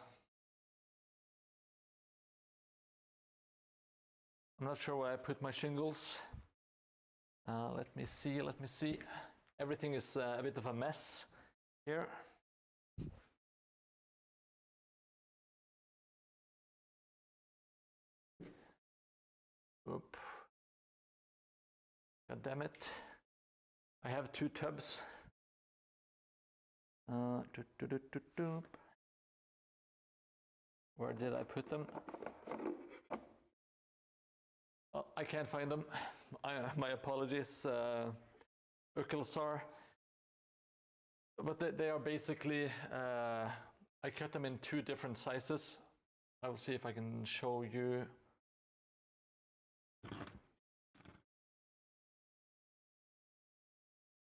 not sure where I put my shingles. Let me see. Everything is a bit of a mess here. Oop. God damn it. I have 2 tubs. Where did I put them? Oh, I can't find them. My apologies, Ukelsar. But they are basically, I cut them in 2 different sizes. I will see if I can show you.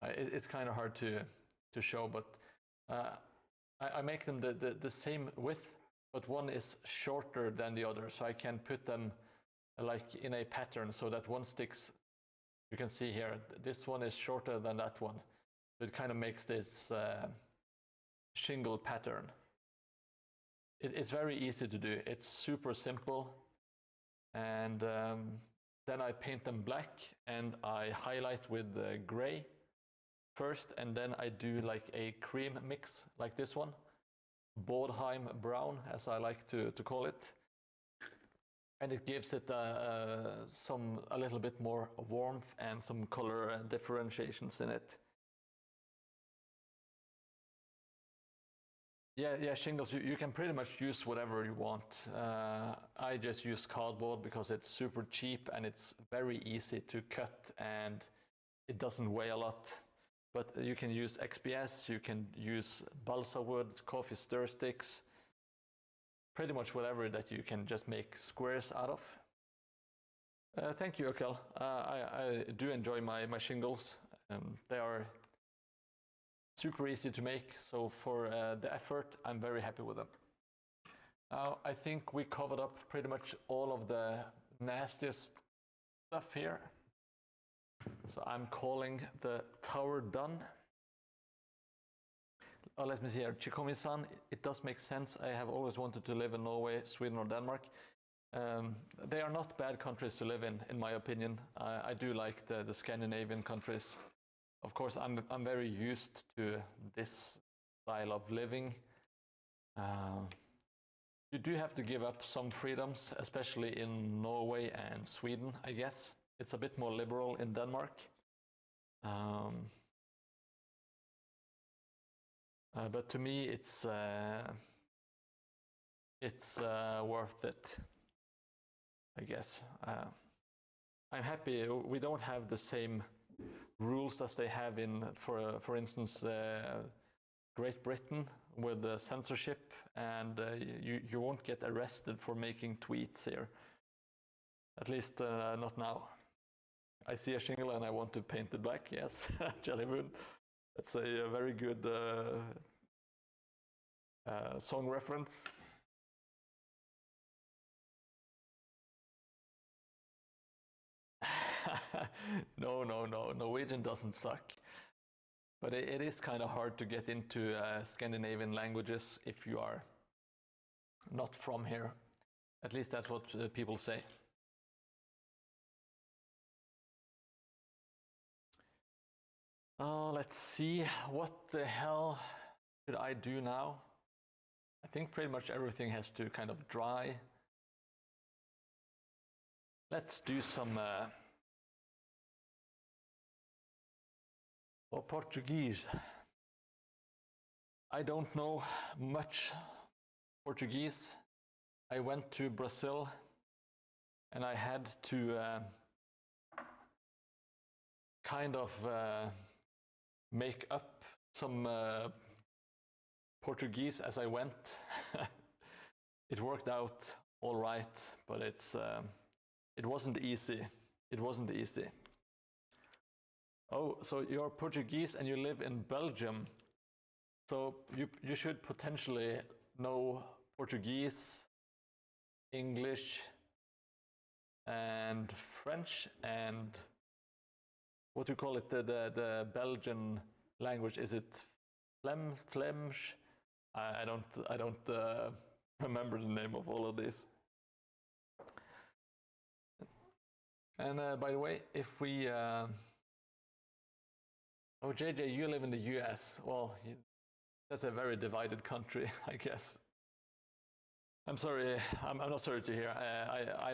It's kind of hard to show, but I make them the same width, but one is shorter than the other, so I can put them like in a pattern so that one sticks. You can see here, this one is shorter than that one. So it kind of makes this shingle pattern. It's very easy to do. It's super simple. And then I paint them black and I highlight with gray first, and then I do like a cream mix like this one. Mordheim brown, as I like to call it. And it gives it a little bit more warmth and some color differentiations in it. Yeah, shingles, you can pretty much use whatever you want. I just use cardboard because it's super cheap and it's very easy to cut and it doesn't weigh a lot. But you can use XPS, you can use balsa wood, coffee stir sticks, pretty much whatever that you can just make squares out of. Thank you, Okel. I do enjoy my shingles. They are super easy to make, so for the effort, I'm very happy with them. Now, I think we covered up pretty much all of the nastiest stuff here. So I'm calling the tower done. Oh, let me see here. Chikomi-san, it does make sense. I have always wanted to live in Norway, Sweden, or Denmark. They are not bad countries to live in my opinion. I do like the Scandinavian countries. Of course, I'm very used to this style of living. You do have to give up some freedoms, especially in Norway and Sweden, I guess. It's a bit more liberal in Denmark. But to me, it's worth it, I guess. I'm happy we don't have the same rules as they have in, for instance, Great Britain with the censorship, and you won't get arrested for making tweets here. At least not now. I see a shingle and I want to paint it black. Yes, Jelly Moon. That's a very good song reference. No, Norwegian doesn't suck. But it is kind of hard to get into Scandinavian languages if you are not from here. At least that's what people say. Oh, let's see. What the hell should I do now? I think pretty much everything has to kind of dry. Let's do some Portuguese. I don't know much Portuguese. I went to Brazil and I had to kind of make up some Portuguese as I went. It worked out all right, but it wasn't easy. It wasn't easy. Oh, so you're Portuguese and you live in Belgium. So you should potentially know Portuguese, English, and French, and what do you call it? The Belgian language, is it Flemish? I don't remember the name of all of these. And by the way, if we oh, JJ, you live in the US. Well, that's a very divided country, I guess. I'm sorry. I'm not sorry to hear. I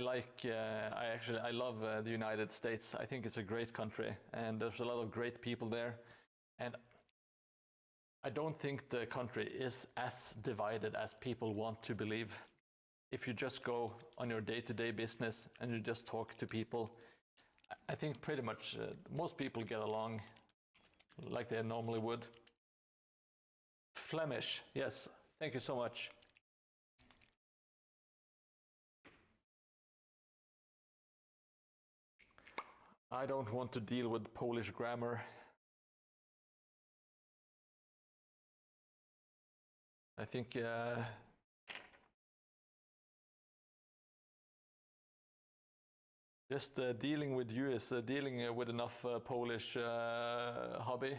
love the United States. I think it's a great country, and there's a lot of great people there. And I don't think the country is as divided as people want to believe. If you just go on your day-to-day business and you just talk to people, I think pretty much most people get along like they normally would. Flemish, yes. Thank you so much. I don't want to deal with Polish grammar. I think just dealing with you is dealing with enough Polish hobby.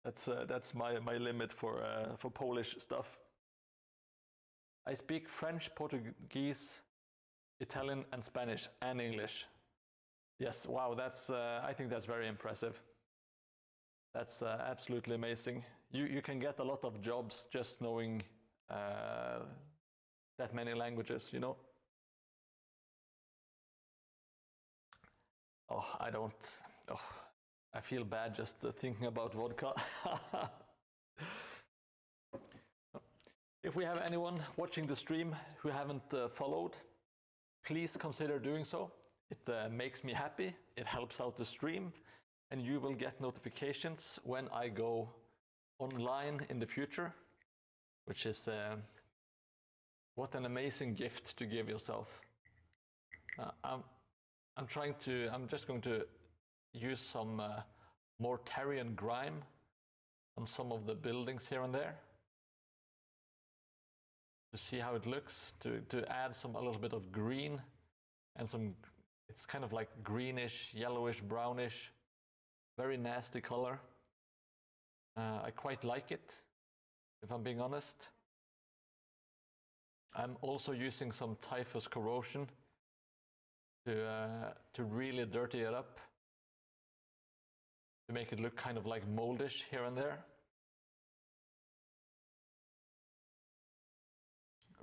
That's my limit for Polish stuff. I speak French, Portuguese, Italian, and Spanish, and English. Yes, wow, that's I think that's very impressive. That's absolutely amazing. You can get a lot of jobs just knowing that many languages, you know? Oh, I feel bad just thinking about vodka. If we have anyone watching the stream who haven't followed, please consider doing so. It makes me happy, it helps out the stream, and you will get notifications when I go online in the future, which is what an amazing gift to give yourself. I'm just going to use some Mordheim grime on some of the buildings here and there to see how it looks, to add a little bit of green and it's kind of like greenish, yellowish, brownish, very nasty color. I quite like it, if I'm being honest. I'm also using some typhus corrosion to really dirty it up, to make it look kind of like moldish here and there.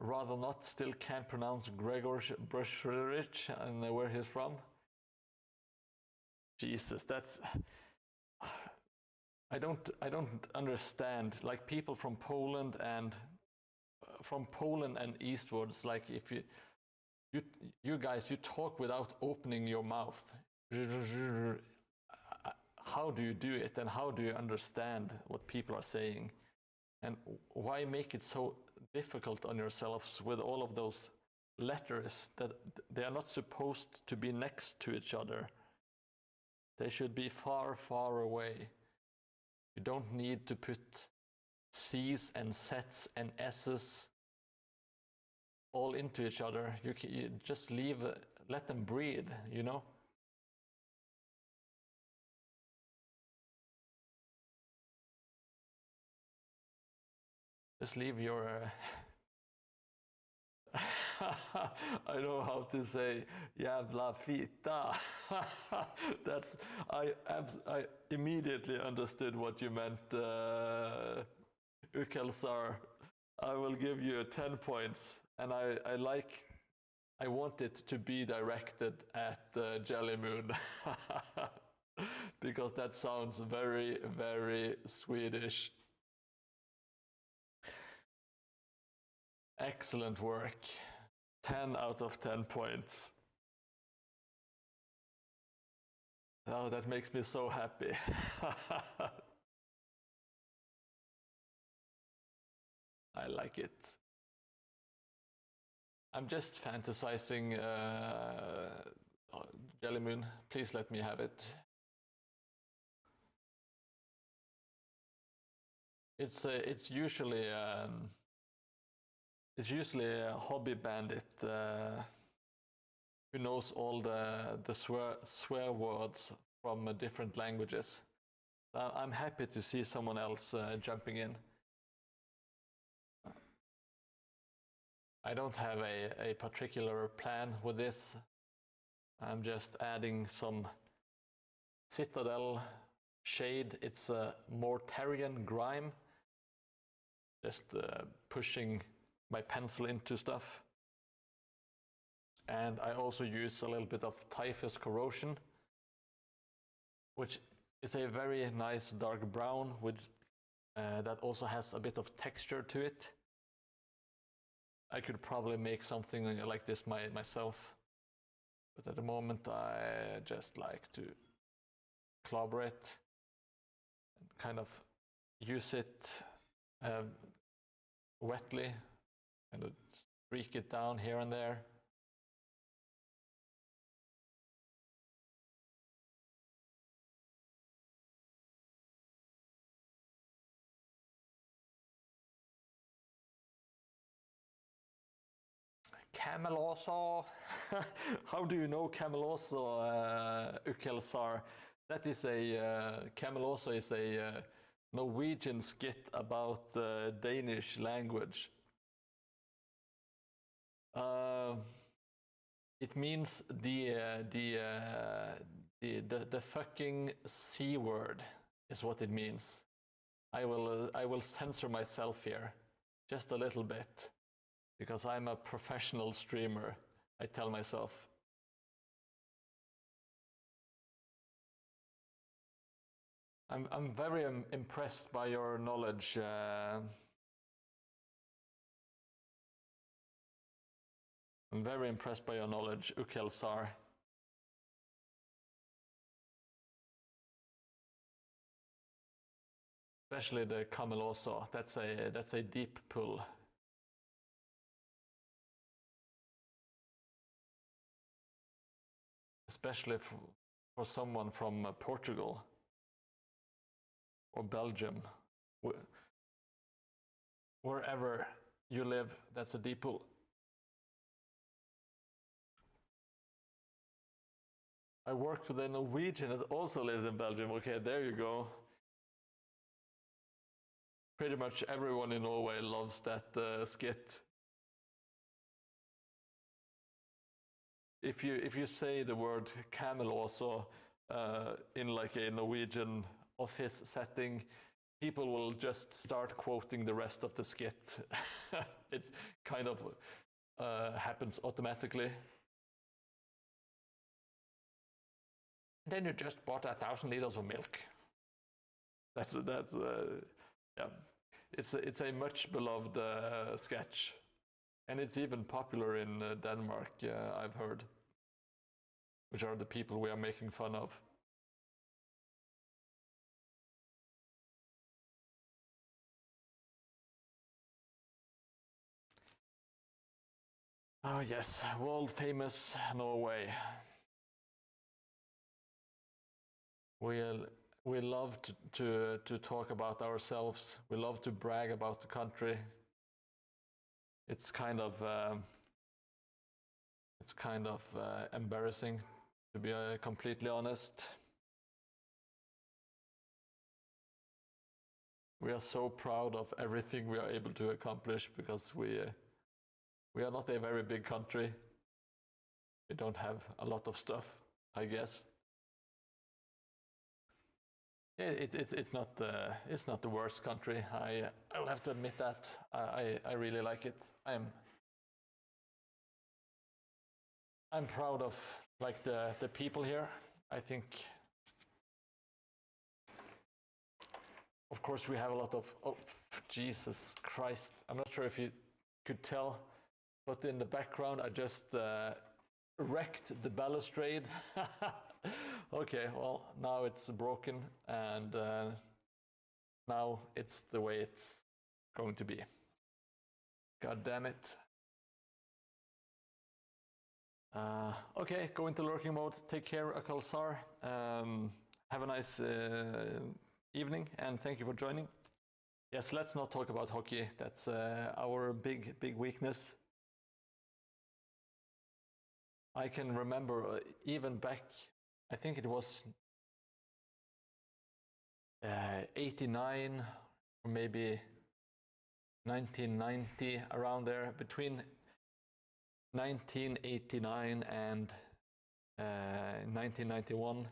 Rather not, still can't pronounce Gregor Brushrich and where he's from. Jesus, that's... I don't understand, like people from Poland and eastwards, like if you guys, you talk without opening your mouth. How do you do it, and how do you understand what people are saying? And why make it so difficult on yourselves with all of those letters that they are not supposed to be next to each other? They should be far, far away. You don't need to put C's and Z's and S's all into each other. You just let them breathe, you know? Just leave your... I know how to say jävla fita. I immediately understood what you meant, Ukelsar. I will give you 10 points, and I want it to be directed at Jelly Moon. Because that sounds very, very Swedish. Excellent work. 10 out of 10 points. Oh, that makes me so happy. I like it. I'm just fantasizing. Jelly Moon, please let me have it. It's usually a hobby bandit who knows all the swear words from different languages. I'm happy to see someone else jumping in. I don't have a particular plan with this. I'm just adding some Citadel shade. It's a Mortarian grime. Just pushing my pencil into stuff. And I also use a little bit of Typhus Corrosion, which is a very nice dark brown with that also has a bit of texture to it. I could probably make something like this myself, but at the moment I just like to collaborate and kind of use it wetly and streak it down here and there. Cameloso. How do you know Cameloso, Ukelsar? That is Cameloso is a Norwegian skit about Danish language. It means the fucking C word is what it means. I will censor myself here just a little bit. Because I'm a professional streamer, I tell myself. I'm very impressed by your knowledge. I'm very impressed by your knowledge, Ukelsar. Especially the Cameloso. That's a deep pull. Especially for someone from Portugal or Belgium. Wherever you live, that's a deep pull. I worked with a Norwegian that also lives in Belgium. Okay, there you go. Pretty much everyone in Norway loves that skit. If you say the word Cameloso in like a Norwegian office setting, people will just start quoting the rest of the skit. It kind of happens automatically. Then you just bought 1,000 liters of milk. That's yeah. It's a much beloved sketch. And it's even popular in Denmark, I've heard, which are the people we are making fun of. Oh yes, world famous Norway. We love to talk about ourselves. We love to brag about the country. It's kind of embarrassing, to be completely honest. We are so proud of everything we are able to accomplish because we are not a very big country. We don't have a lot of stuff, I guess. It's not the worst country. I will have to admit that. I really like it. I'm proud of like the people here. I think, of course, we have a lot of. Oh, Jesus Christ! I'm not sure if you could tell, but in the background, I just wrecked the balustrade. Okay, well, now it's broken, and now it's the way it's going to be. God damn it. Okay, go into lurking mode. Take care, Akalsar. Have a nice evening, and thank you for joining. Yes, let's not talk about hockey. That's our big weakness. I can remember even back, I think it was 89 or maybe 1990, around there, between 1989 and 1991.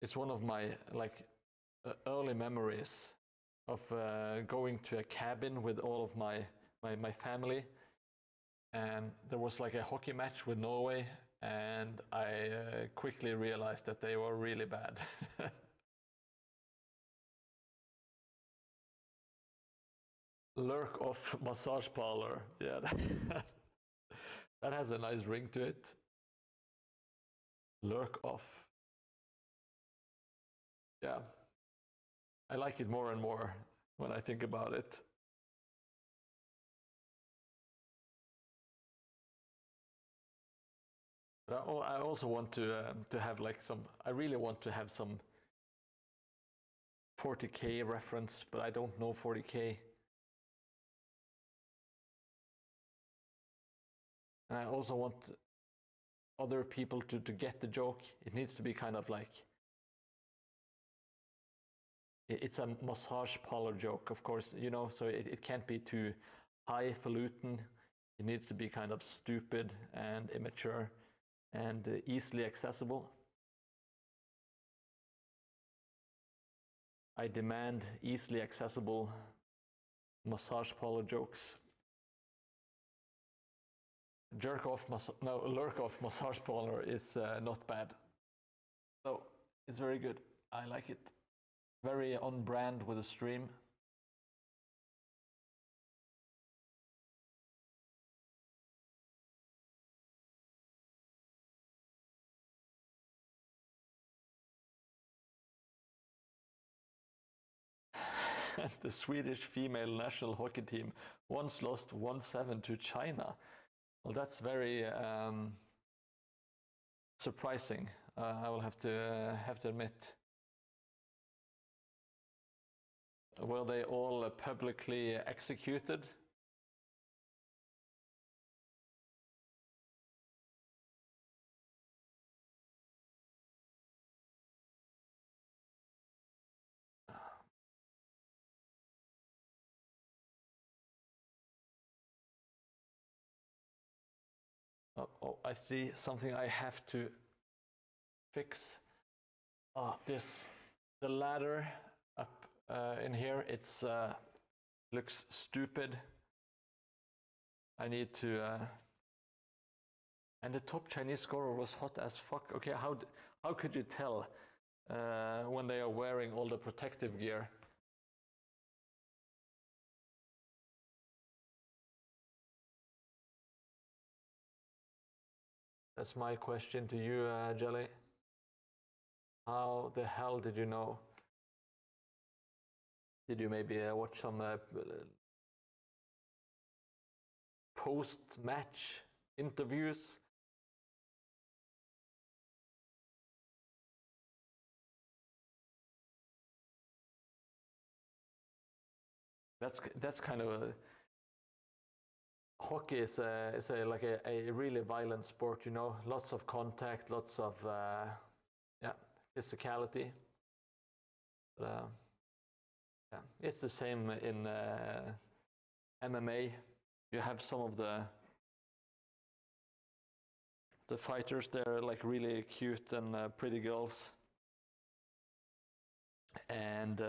It's one of my early memories of going to a cabin with all of my family, and there was like a hockey match with Norway, and I quickly realized that they were really bad. Lurk off massage parlor. Yeah, that has a nice ring to it. Lurk off. Yeah, I like it more and more when I think about it. But I also want to have like some. I really want to have some 40K reference, but I don't know 40K. And I also want other people to get the joke. It needs to be kind of like, it's a massage parlor joke, of course, you know, so it can't be too highfalutin. It needs to be kind of stupid and immature and easily accessible. I demand easily accessible massage parlor jokes. Lurk off massage parlor is not bad. So it's very good. I like it. Very on brand with the stream. The Swedish female national hockey team once lost 1-7 to China. Well, that's very surprising. I will have to admit. Were they all publicly executed? Oh, I see something I have to fix. The ladder up in here, it's looks stupid. I need to, and the top Chinese scorer was hot as fuck. Okay, how could you tell when they are wearing all the protective gear? That's my question to you, Jelly. How the hell did you know? Did you maybe watch some post-match interviews? That's kind of a, hockey is like a really violent sport, you know. Lots of contact, lots of physicality. But, yeah, it's the same in MMA. You have some of the fighters. They're like really cute and pretty girls, and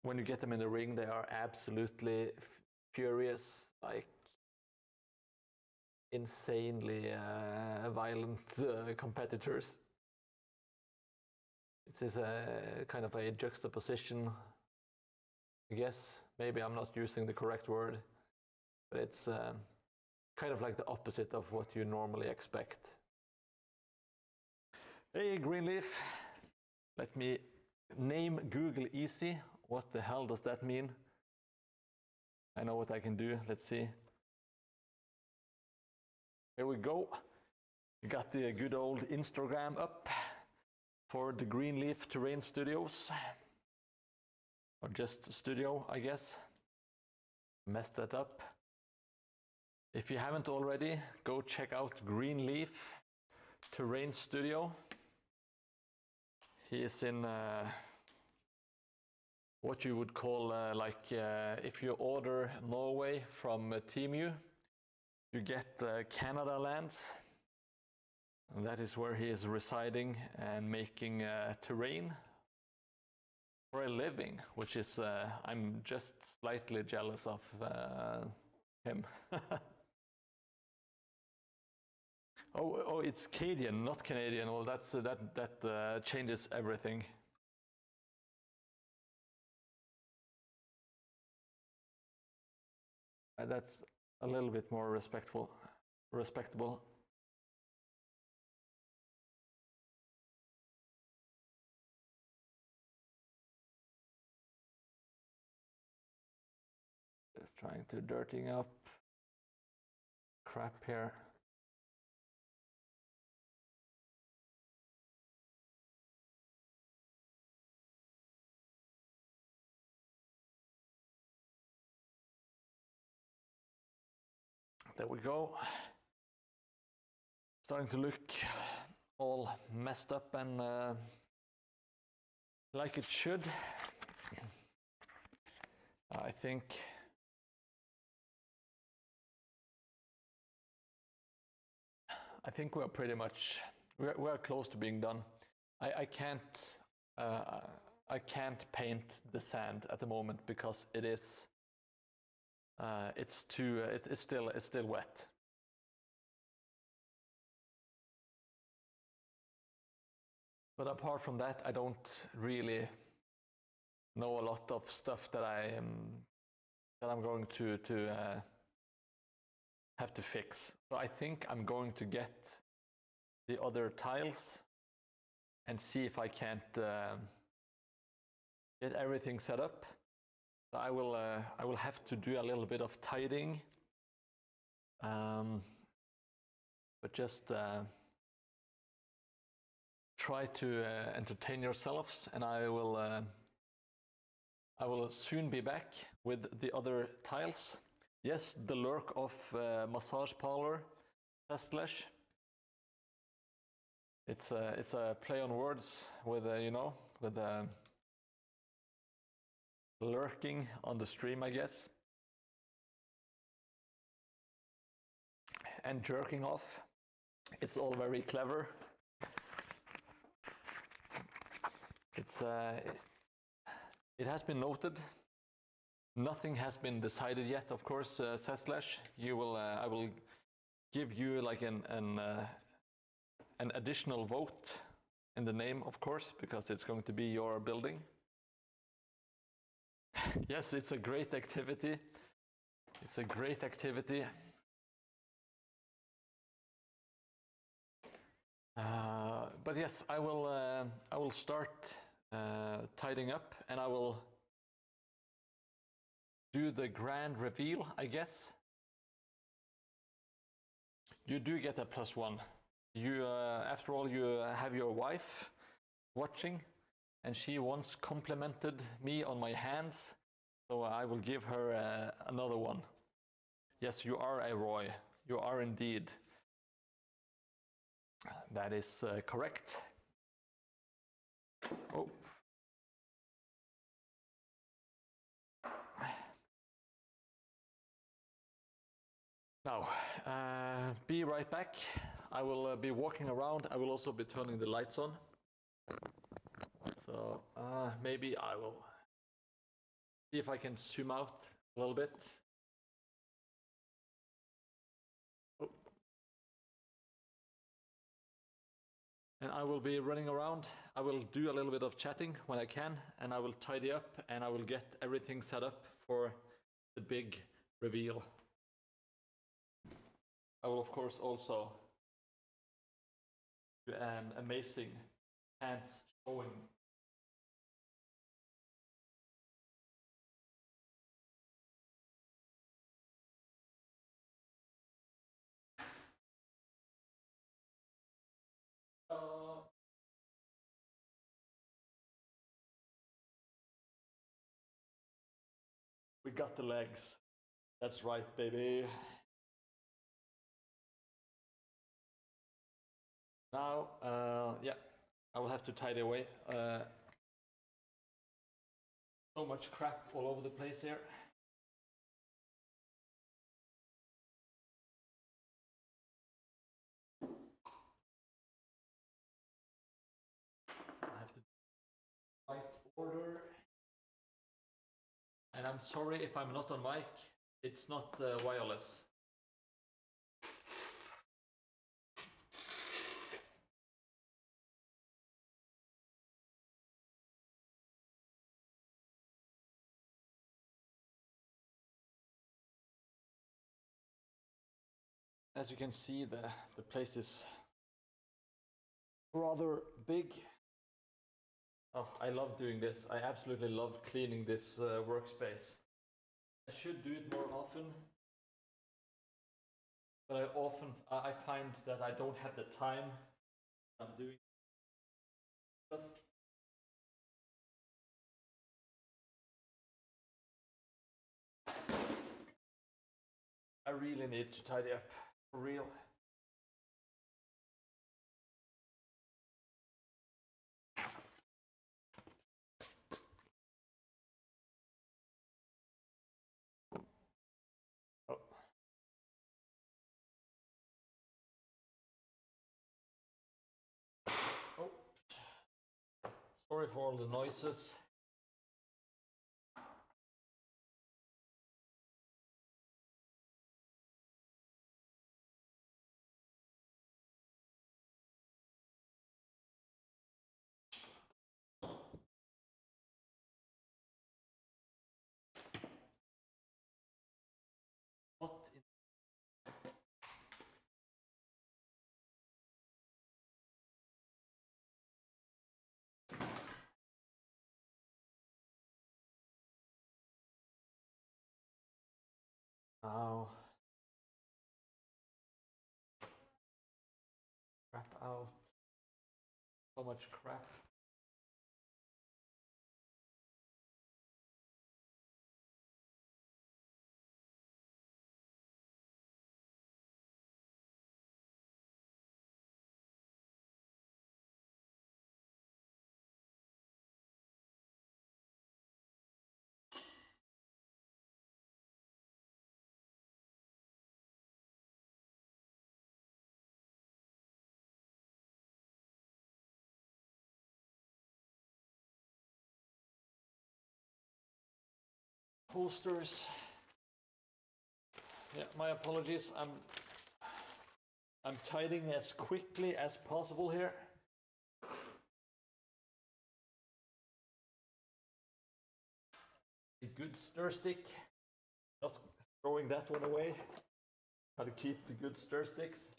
when you get them in the ring, they are absolutely furious, like insanely violent competitors. It is a kind of a juxtaposition, I guess. Maybe I'm not using the correct word, but it's kind of like the opposite of what you normally expect. Hey, Greenleaf. Let me name Google easy, What the hell does that mean? I know what I can do. Let's see. Here we go. We got the good old Instagram up for the Greenleaf Terrain Studios. Or just studio, I guess. Messed that up. If you haven't already, go check out Greenleaf Terrain Studio. He is in what you would call if you order Norway from Temu, you get Canada lands. And that is where he is residing and making terrain for a living, which is, I'm just slightly jealous of him. Oh, it's Cadian, not Canadian. Well, that changes everything. That's a little bit more respectable. Just trying to dirtying up crap here. There we go. Starting to look all messed up and like it should. I think we're pretty much we're close to being done. I can't paint the sand at the moment because it is it's still wet. But apart from that, I don't really know a lot of stuff that I'm going to have to fix. So I think I'm going to get the other tiles and see if I can't get everything set up. So I will have to do a little bit of tidying, but just try to entertain yourselves, and I will soon be back with the other tiles. Yes, the lurk of massage parlor, Testlash. It's a play on words with with lurking on the stream, I guess, and jerking off. It's all very clever. It has been noted. Nothing has been decided yet, of course. Seslash, I will give you like an additional vote in the name, of course, because it's going to be your building. Yes, it's a great activity. It's a great activity. But yes, I will start tidying up, and I will do the grand reveal, I guess. You do get a +1. You, after all, you have your wife watching, and she once complimented me on my hands, so I will give her another one. Yes, you are a Roy. You are indeed. That is correct. Oh. Now, be right back. I will be walking around. I will also be turning the lights on. So maybe I will see if I can zoom out a little bit. Oh. And I will be running around. I will do a little bit of chatting when I can, and I will tidy up, and I will get everything set up for the big reveal. I will, of course, also do an amazing hands showing We got the legs. That's right, baby. Now, yeah, I will have to tidy away. So much crap all over the place here. I have to right order. And I'm sorry if I'm not on mic. It's not wireless. As you can see, the place is rather big. Oh, I love doing this. I absolutely love cleaning this workspace. I should do it more often, but I find that I don't have the time. I'm doing stuff. I really need to tidy up, for real. Oh. Oh. Sorry for all the noises. What in now? Crap out. So much crap. Posters. Yeah, my apologies. I'm tidying as quickly as possible here. A good stir stick. Not throwing that one away. How to keep the good stir sticks.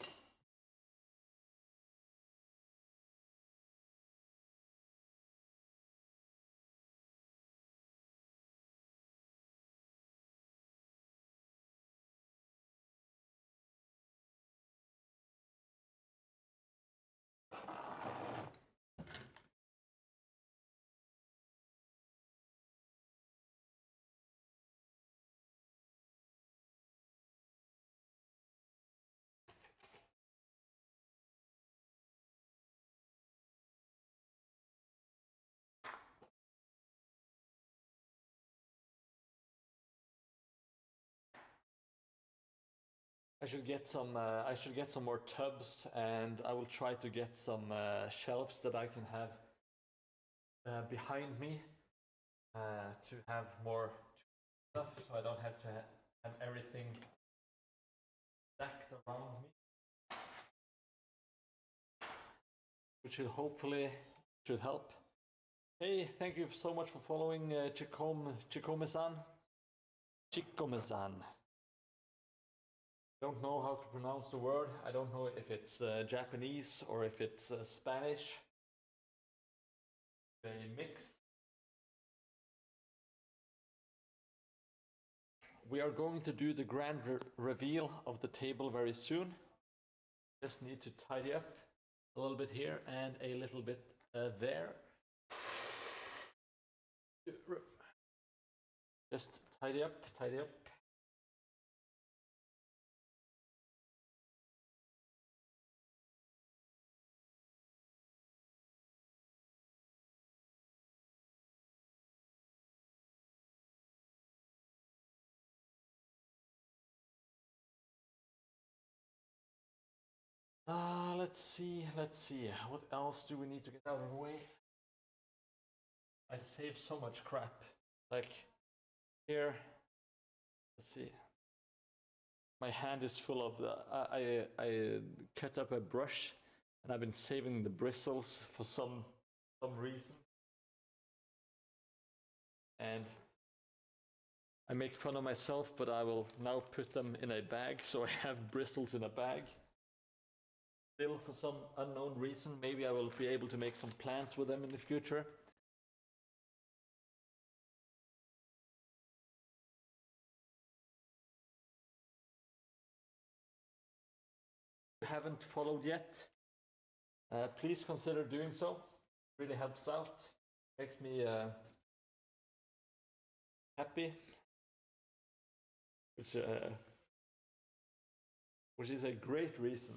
I should get some more tubs, and I will try to get some shelves that I can have behind me to have more stuff, so I don't have to have everything stacked around me, which should hopefully help. Hey, thank you so much for following Chikome-san. Chikome-san. Don't know how to pronounce the word. I don't know if it's Japanese or if it's Spanish. A mix. We are going to do the grand reveal of the table very soon. Just need to tidy up a little bit here and a little bit there. Just Tidy up, tidy up. Let's see. What else do we need to get out of the way? I save so much crap. Like here, let's see. My hand is full of the. I cut up a brush, and I've been saving the bristles for some reason. And I make fun of myself, but I will now put them in a bag, so I have bristles in a bag. Still, for some unknown reason, maybe I will be able to make some plans with them in the future. If you haven't followed yet, please consider doing so. It really helps out, makes me happy, which is a great reason.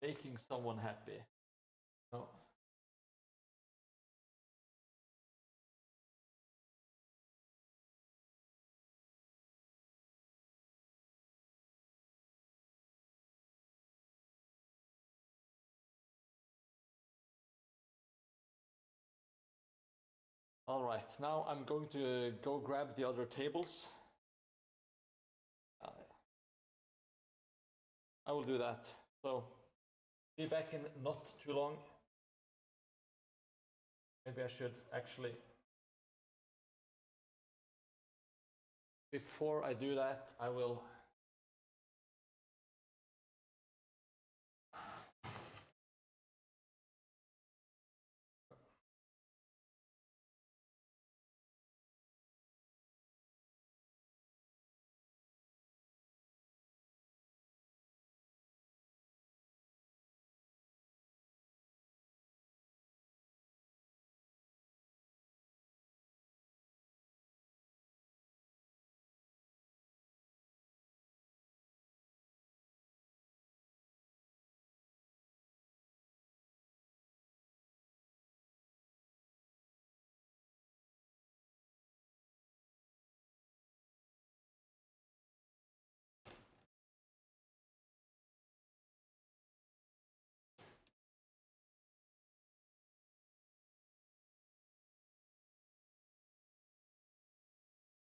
Making someone happy. No. All right, now I'm going to go grab the other tables. I will do that. So, be back in not too long. Maybe I should actually. Before I do that, I will.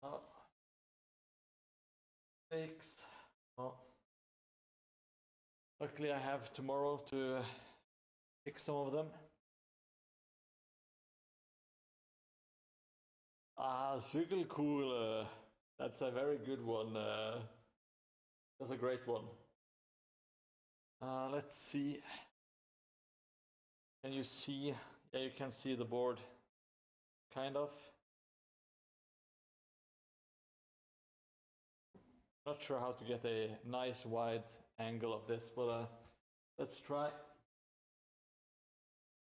Oh. 6. Oh. Luckily, I have tomorrow to pick some of them. Zugelkohle. That's a very good one. That's a great one. Let's see. Can you see? Yeah, you can see the board. Kind of. Not sure how to get a nice wide angle of this, but let's try.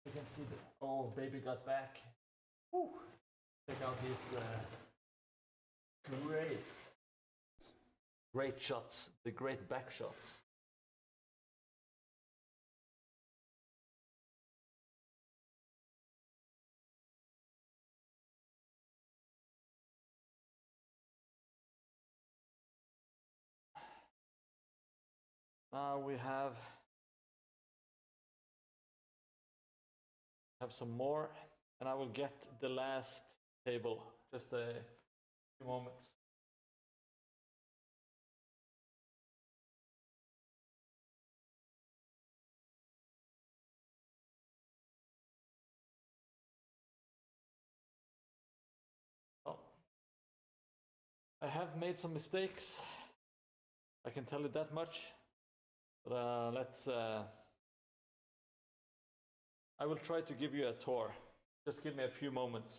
You can see that. Oh, baby got back. Woo. Check out his great shots, the great back shots. Now we have some more, and I will get the last table. Just a few moments. Oh. I have made some mistakes. I can tell you that much. But let's. I will try to give you a tour. Just give me a few moments.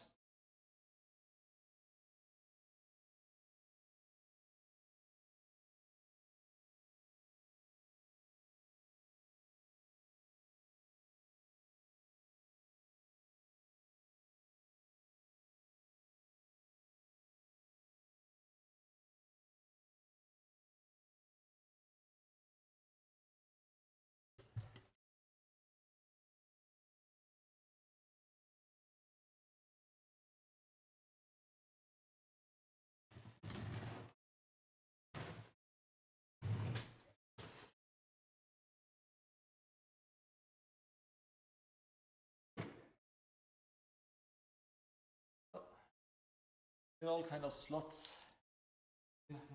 in all kind of slots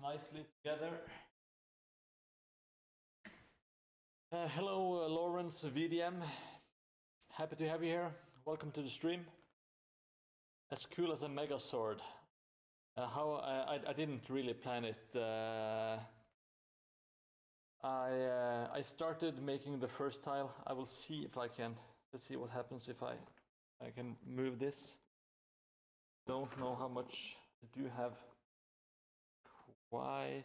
nicely together. Hello, Lawrence VDM. Happy to have you here. Welcome to the stream. As cool as a mega sword. I didn't really plan it. I started making the first tile. I will see if I can. Let's see what happens if I can move this. Don't know how much I do have. Quite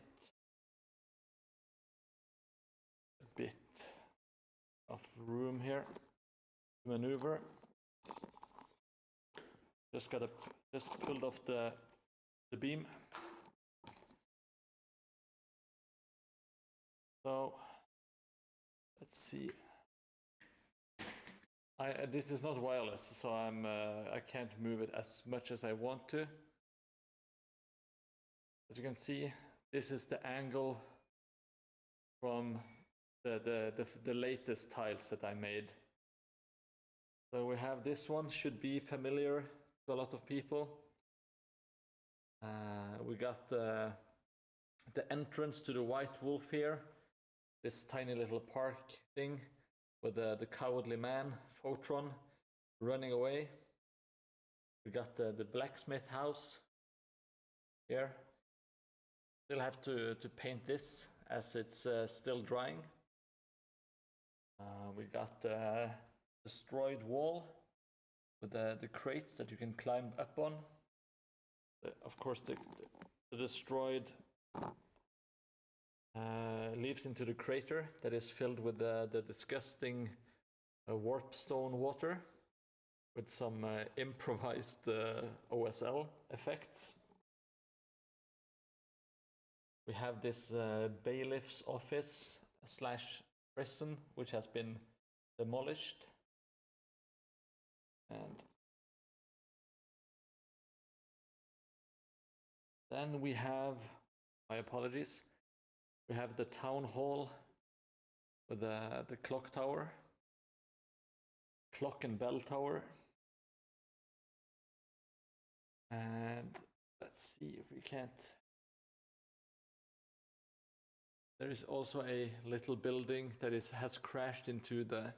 a bit of room here to maneuver. Just pulled off the beam. So let's see. This is not wireless, so I can't move it as much as I want to. As you can see, this is the angle from the latest tiles that I made. So we have this one, should be familiar to a lot of people. We got the entrance to the White Wolf here, this tiny little park thing with the cowardly man, Photron, running away. We got the blacksmith house here. Still have to paint this as it's still drying. We got the destroyed wall with the crate that you can climb up on. Of course, the destroyed leaves into the crater that is filled with the disgusting warpstone water with some improvised OSL effects. We have this bailiff's office / prison, which has been demolished. And then we have, my apologies, we have the town hall with the clock tower, clock and bell tower. And let's see if we can't. There is also a little building that has crashed into the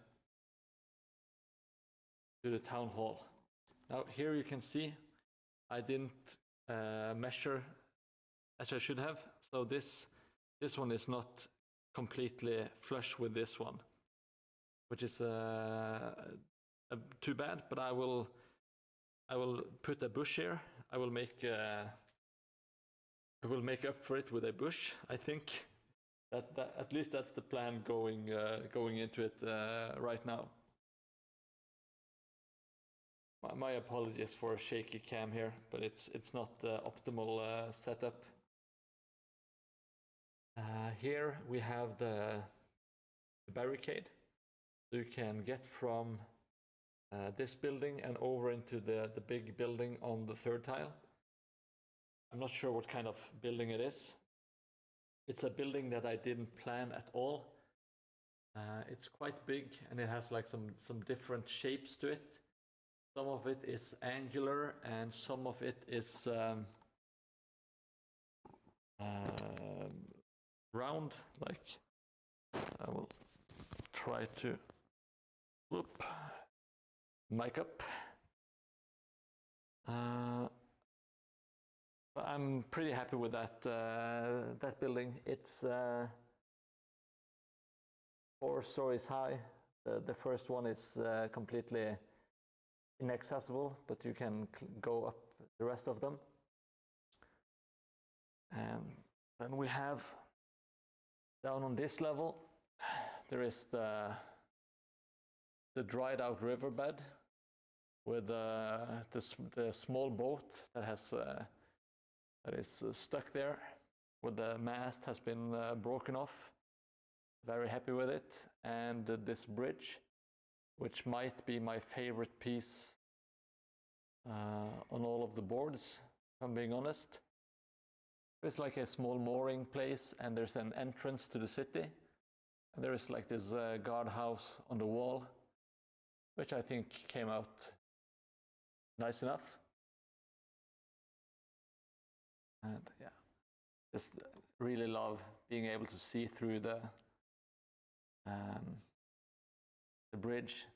town hall. Now here you can see I didn't measure as I should have, so this one is not completely flush with this one, which is too bad. But I will put a bush here. I will make up for it with a bush. I think. That at least that's the plan going into it right now. My apologies for a shaky cam here, but it's not optimal setup. Here we have the barricade, so you can get from this building and over into the big building on the third tile. I'm not sure what kind of building it is. It's a building that I didn't plan at all. It's quite big and it has like some different shapes to it. Some of it is angular and some of it is round. Like I will try to mic up. I'm pretty happy with that building. It's 4 stories high. The first one is completely inaccessible, but you can go up the rest of them. And then we have down on this level, there is the dried out riverbed with the small boat that is stuck there, where the mast has been broken off. Very happy with it. And this bridge, which might be my favorite piece on all of the boards, if I'm being honest. It's like a small mooring place, and there's an entrance to the city. And there is like this guardhouse on the wall, which I think came out nice enough. And yeah, just really love being able to see through the bridge.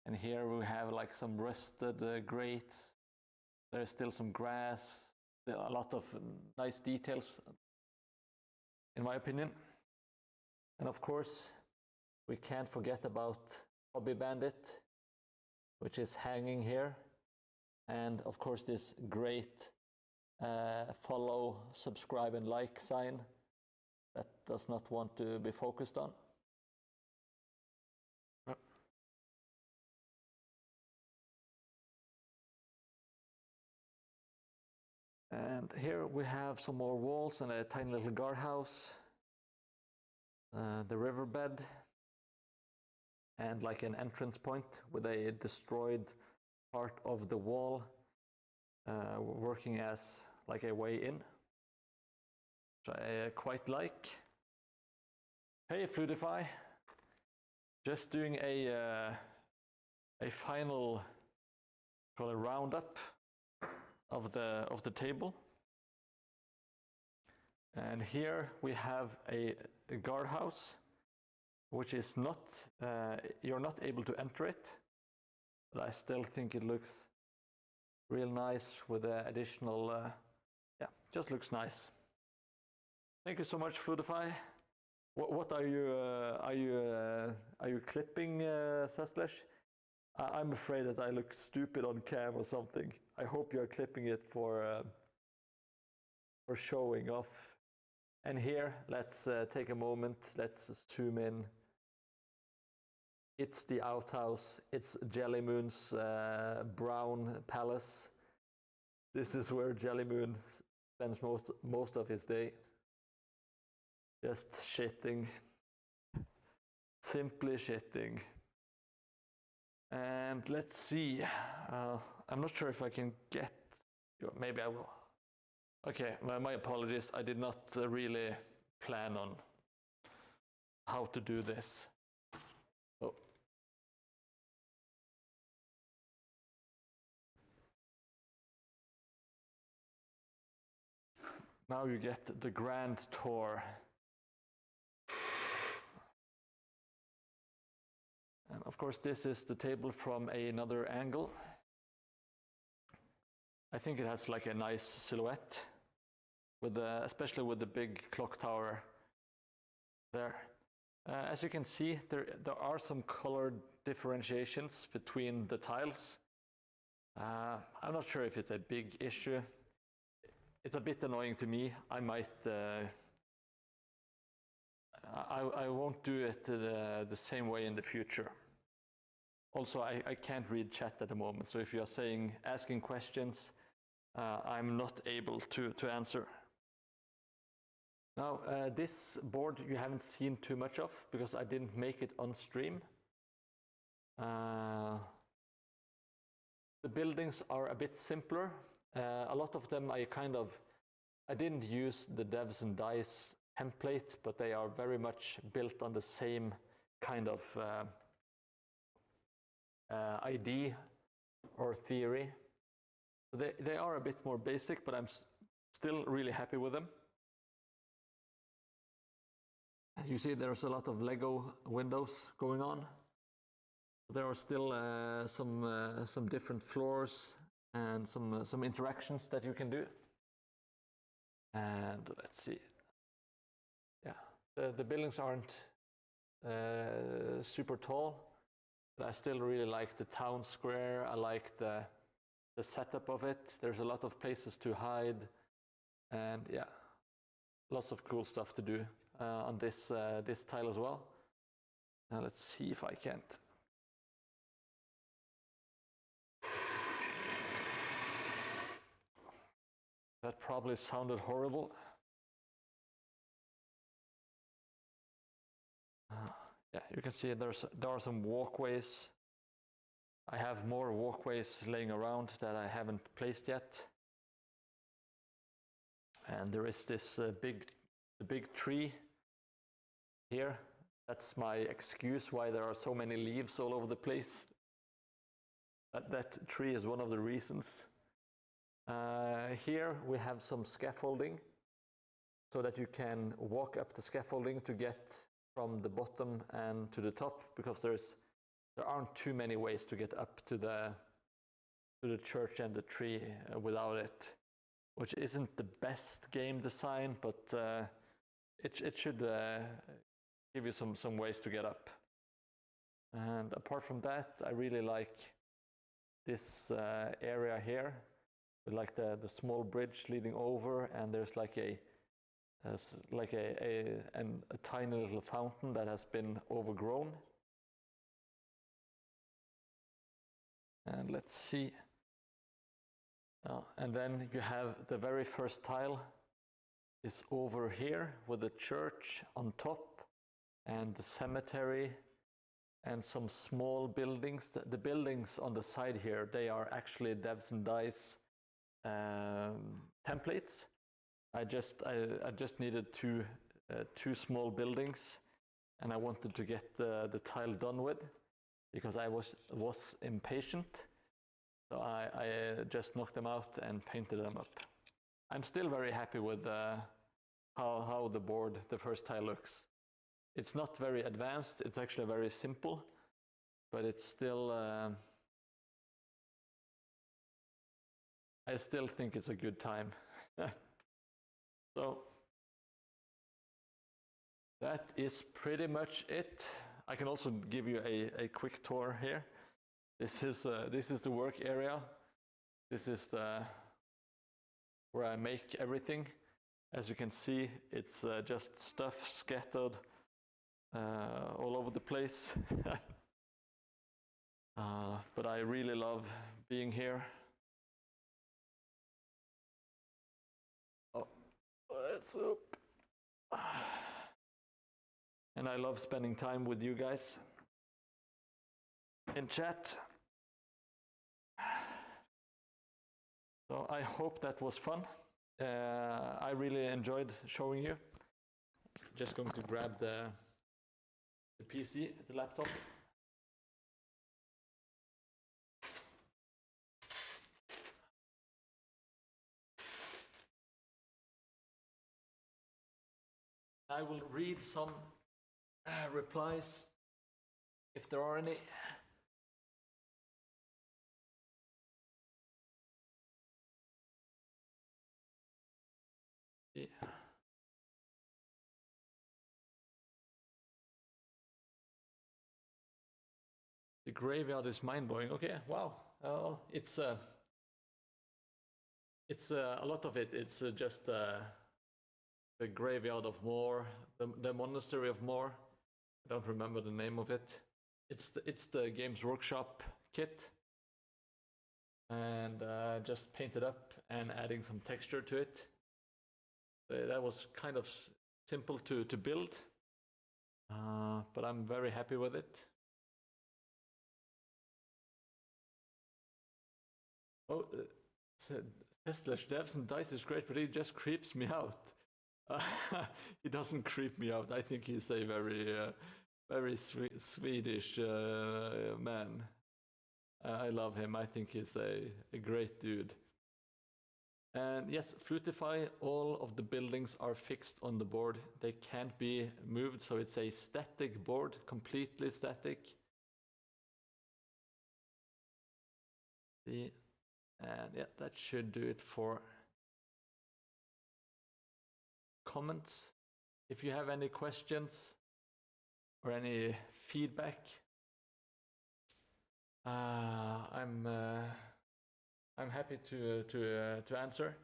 And here we have like some rusted grates. There's still some grass, a lot of nice details, in my opinion. And of course, we can't forget about Hobby Bandit, which is hanging here. And of course, this great follow, subscribe, and like sign that does not want to be focused on. And here we have some more walls and a tiny little guardhouse, the riverbed, and like an entrance point with a destroyed part of the wall working as like a way in, which I quite like. Hey Fluidify, just doing a final call it roundup of the table. And here we have a guardhouse, which is not, you're not able to enter it, but I still think it looks real nice with the additional, yeah, just looks nice. Thank you so much, Fluidify. What are you clipping, Saslesh? I'm afraid that I look stupid on cam or something. I hope you're clipping it for showing off. And here, let's take a moment. Let's zoom in. It's the outhouse. It's Jellymoon's brown palace. This is where Jellymoon spends most of his day. Just shitting. Simply shitting. And let's see. I'm not sure if I can get. Maybe I will. Okay, my apologies. I did not really plan on how to do this. Oh. Now you get the grand tour. And of course, this is the table from another angle. I think it has like a nice silhouette, with especially with the big clock tower there. As you can see, there are some color differentiations between the tiles. I'm not sure if it's a big issue. It's a bit annoying to me. I might. I won't do it the same way in the future. Also, I can't read chat at the moment, so if you are asking questions, I'm not able to answer. Now, this board you haven't seen too much of because I didn't make it on stream. The buildings are a bit simpler. A lot of them I didn't use the devs and dice template, but they are very much built on the same kind of idea or theory. They are a bit more basic, but I'm still really happy with them. You see there's a lot of Lego windows going on. There are still some different floors and some interactions that you can do. And let's see. Yeah, the buildings aren't super tall, but I still really like the town square. I like the setup of it. There's a lot of places to hide, and yeah, lots of cool stuff to do on this tile as well. Now let's see if I can't. That probably sounded horrible. Yeah, you can see there are some walkways. I have more walkways laying around that I haven't placed yet. And there is this big tree here. That's my excuse why there are so many leaves all over the place. That tree is one of the reasons. Here we have some scaffolding so that you can walk up the scaffolding to get from the bottom and to the top, because there aren't too many ways to get up to the church and the tree without it, which isn't the best game design, but it should give you some ways to get up. And apart from that, I really like this area here with like the small bridge leading over, and there's like a tiny little fountain that has been overgrown. And let's see. And then you have the very first tile is over here with the church on top and the cemetery and some small buildings. The buildings on the side here, they are actually Devs and Dice templates. I just needed two small buildings, and I wanted to get the tile done with because I was impatient. So I just knocked them out and painted them up. I'm still very happy with how the first tile looks. It's not very advanced, it's actually very simple, but it's still, I still think it's a good time. So that is pretty much it. I can also give you a quick tour here. This is the work area. This is where I make everything. As you can see, it's just stuff scattered all over the place. But I really love being here. Oh, let's up. And I love spending time with you guys in chat. So I hope that was fun. I really enjoyed showing you. Just going to grab the PC, the laptop. I will read some replies if there are any. Yeah. The graveyard is mind-blowing. Okay, wow. It's a lot of it. It's just the graveyard of Moor, the monastery of Moor. I don't remember the name of it. It's the Games Workshop kit, and just painted up and adding some texture to it. That was kind of simple to build, but I'm very happy with it. Oh, Slash Devs and Dice is great, but he just creeps me out. He doesn't creep me out. I think he's a very Swedish man. I love him. I think he's a great dude. And yes, Flutify, all of the buildings are fixed on the board. They can't be moved, so it's a static board, completely static. See, and yeah, that should do it for comments. If you have any questions or any feedback, I'm happy to answer.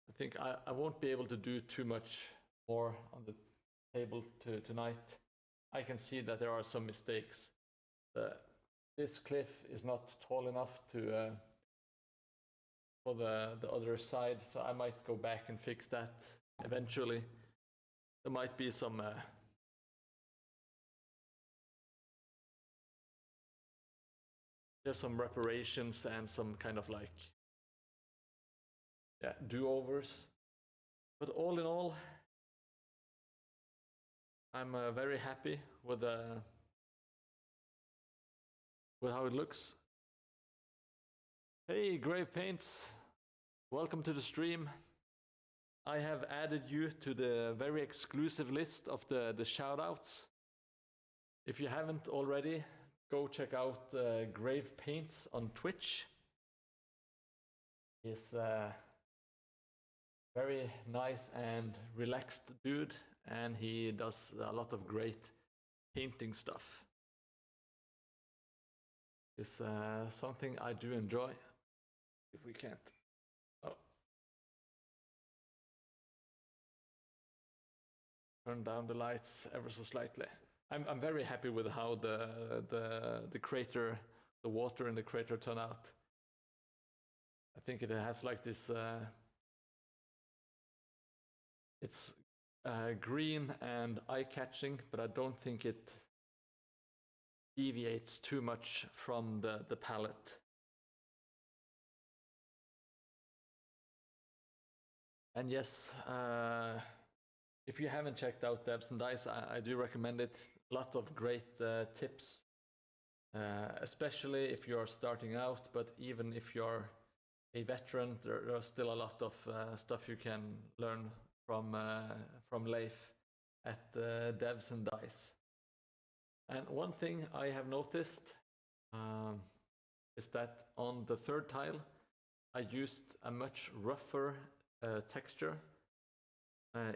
I think I won't be able to do too much more on the table tonight. I can see that there are some mistakes. This cliff is not tall enough for the other side, so I might go back and fix that eventually. There might be some there's some reparations and some kind of like do-overs. But all in all, I'm very happy with how it looks. Hey, Grave Paints, welcome to the stream. I have added you to the very exclusive list of the shoutouts. If you haven't already, go check out Grave Paints on Twitch. He's a very nice and relaxed dude, and he does a lot of great painting stuff. It's something I do enjoy. If we can't. Oh. Turn down the lights ever so slightly. I'm very happy with how the crater, the water in the crater turn out. I think it has like this. It's green and eye-catching, but I don't think it deviates too much from the palette. And yes, if you haven't checked out Devs and Dice, I do recommend it. A lot of great tips, especially if you're starting out, but even if you're a veteran, there's still a lot of stuff you can learn from Leif at Devs and Dice. And one thing I have noticed is that on the third tile, I used a much rougher texture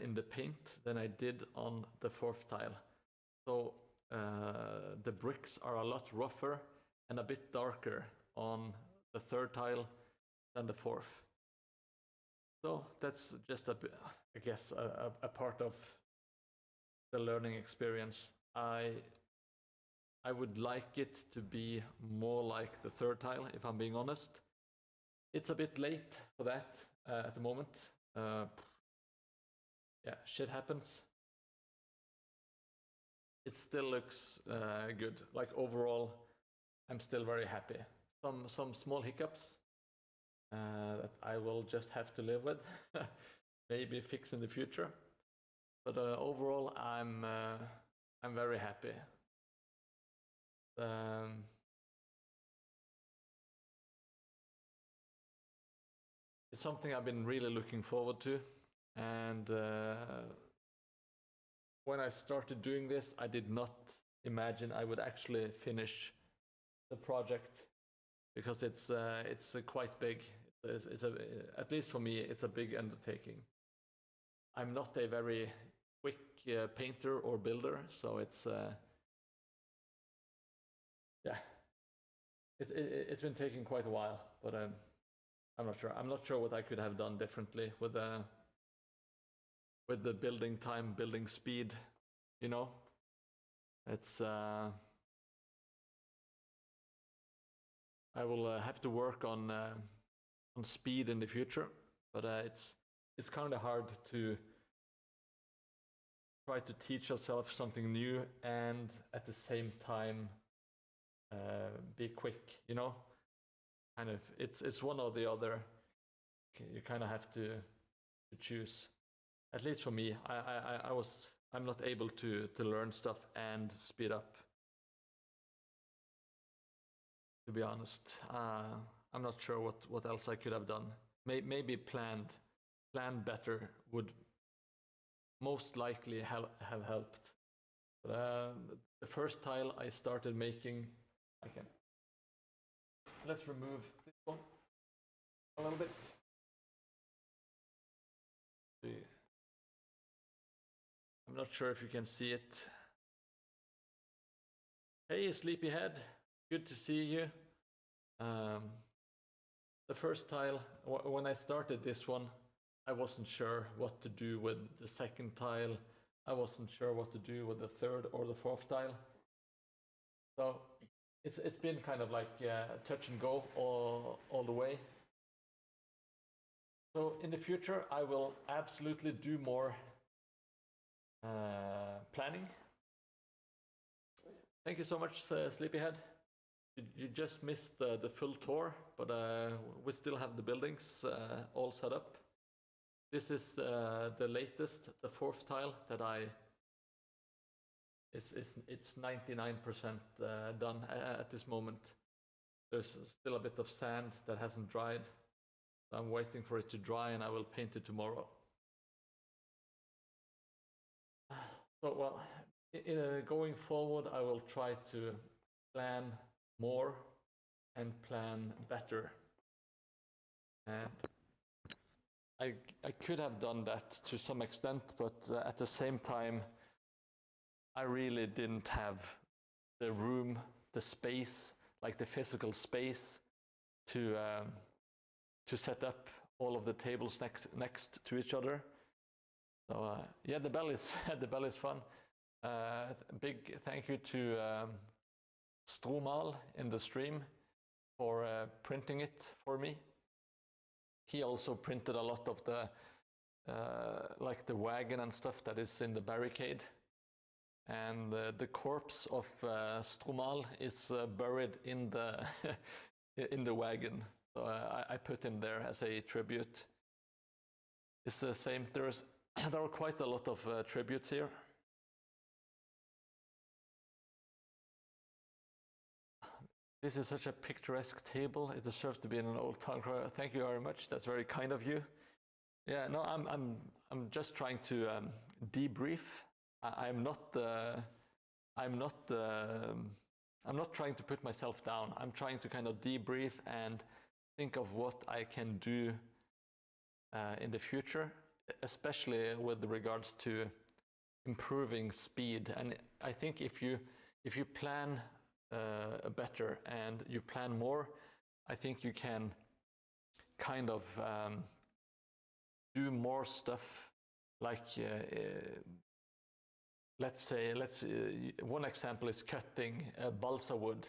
in the paint than I did on the fourth tile. So the bricks are a lot rougher and a bit darker on the third tile than the fourth. So that's just I guess a part of the learning experience. I would like it to be more like the third tile, if I'm being honest. It's a bit late for that at the moment. Yeah, shit happens. It still looks good. Like overall, I'm still very happy. Some small hiccups that I will just have to live with, maybe fix in the future. But overall, I'm very happy. It's something I've been really looking forward to, and when I started doing this, I did not imagine I would actually finish the project, because it's quite big. It's at least for me, it's a big undertaking. I'm not a very quick painter or builder, so it's yeah, it's been taking quite a while, but I'm not sure. I'm not sure what I could have done differently with the building time, building speed. You know, it's I will have to work on speed in the future, but it's kind of hard to try to teach yourself something new and at the same time be quick, you know. Kind of, it's one or the other. You kind of have to choose. At least for me, I'm not able to learn stuff and speed up. To be honest, I'm not sure what else I could have done. Maybe planned better would most likely have helped. But the first tile I started making, let's remove this one a little bit. I'm not sure if you can see it. Hey, Sleepyhead, good to see you. The first tile, when I started this one, I wasn't sure what to do with the second tile. I wasn't sure what to do with the third or the fourth tile. So it's been kind of like touch and go all the way. So in the future, I will absolutely do more planning. Thank you so much, Sleepyhead. You just missed the full tour, but we still have the buildings all set up. This is the latest, the fourth tile that it's 99% done at this moment. There's still a bit of sand that hasn't dried. I'm waiting for it to dry and I will paint it tomorrow. So, well, going forward, I will try to plan more and plan better. And I could have done that to some extent, but at the same time, I really didn't have the room, the space, like the physical space, to set up all of the tables next to each other. So yeah, the bell is fun. Big thank you to Stromal in the stream for printing it for me. He also printed a lot of the like the wagon and stuff that is in the barricade. And the corpse of Stromal is buried in the in the wagon. So I put him there as a tribute. It's the same. There are quite a lot of tributes here. This is such a picturesque table. It deserves to be in an old town. Thank you very much. That's very kind of you. Yeah, no, I'm just trying to debrief. I'm not trying to put myself down. I'm trying to kind of debrief and think of what I can do in the future, especially with regards to improving speed. And I think if you plan better and you plan more, I think you can kind of do more stuff. Like let's one example is cutting balsa wood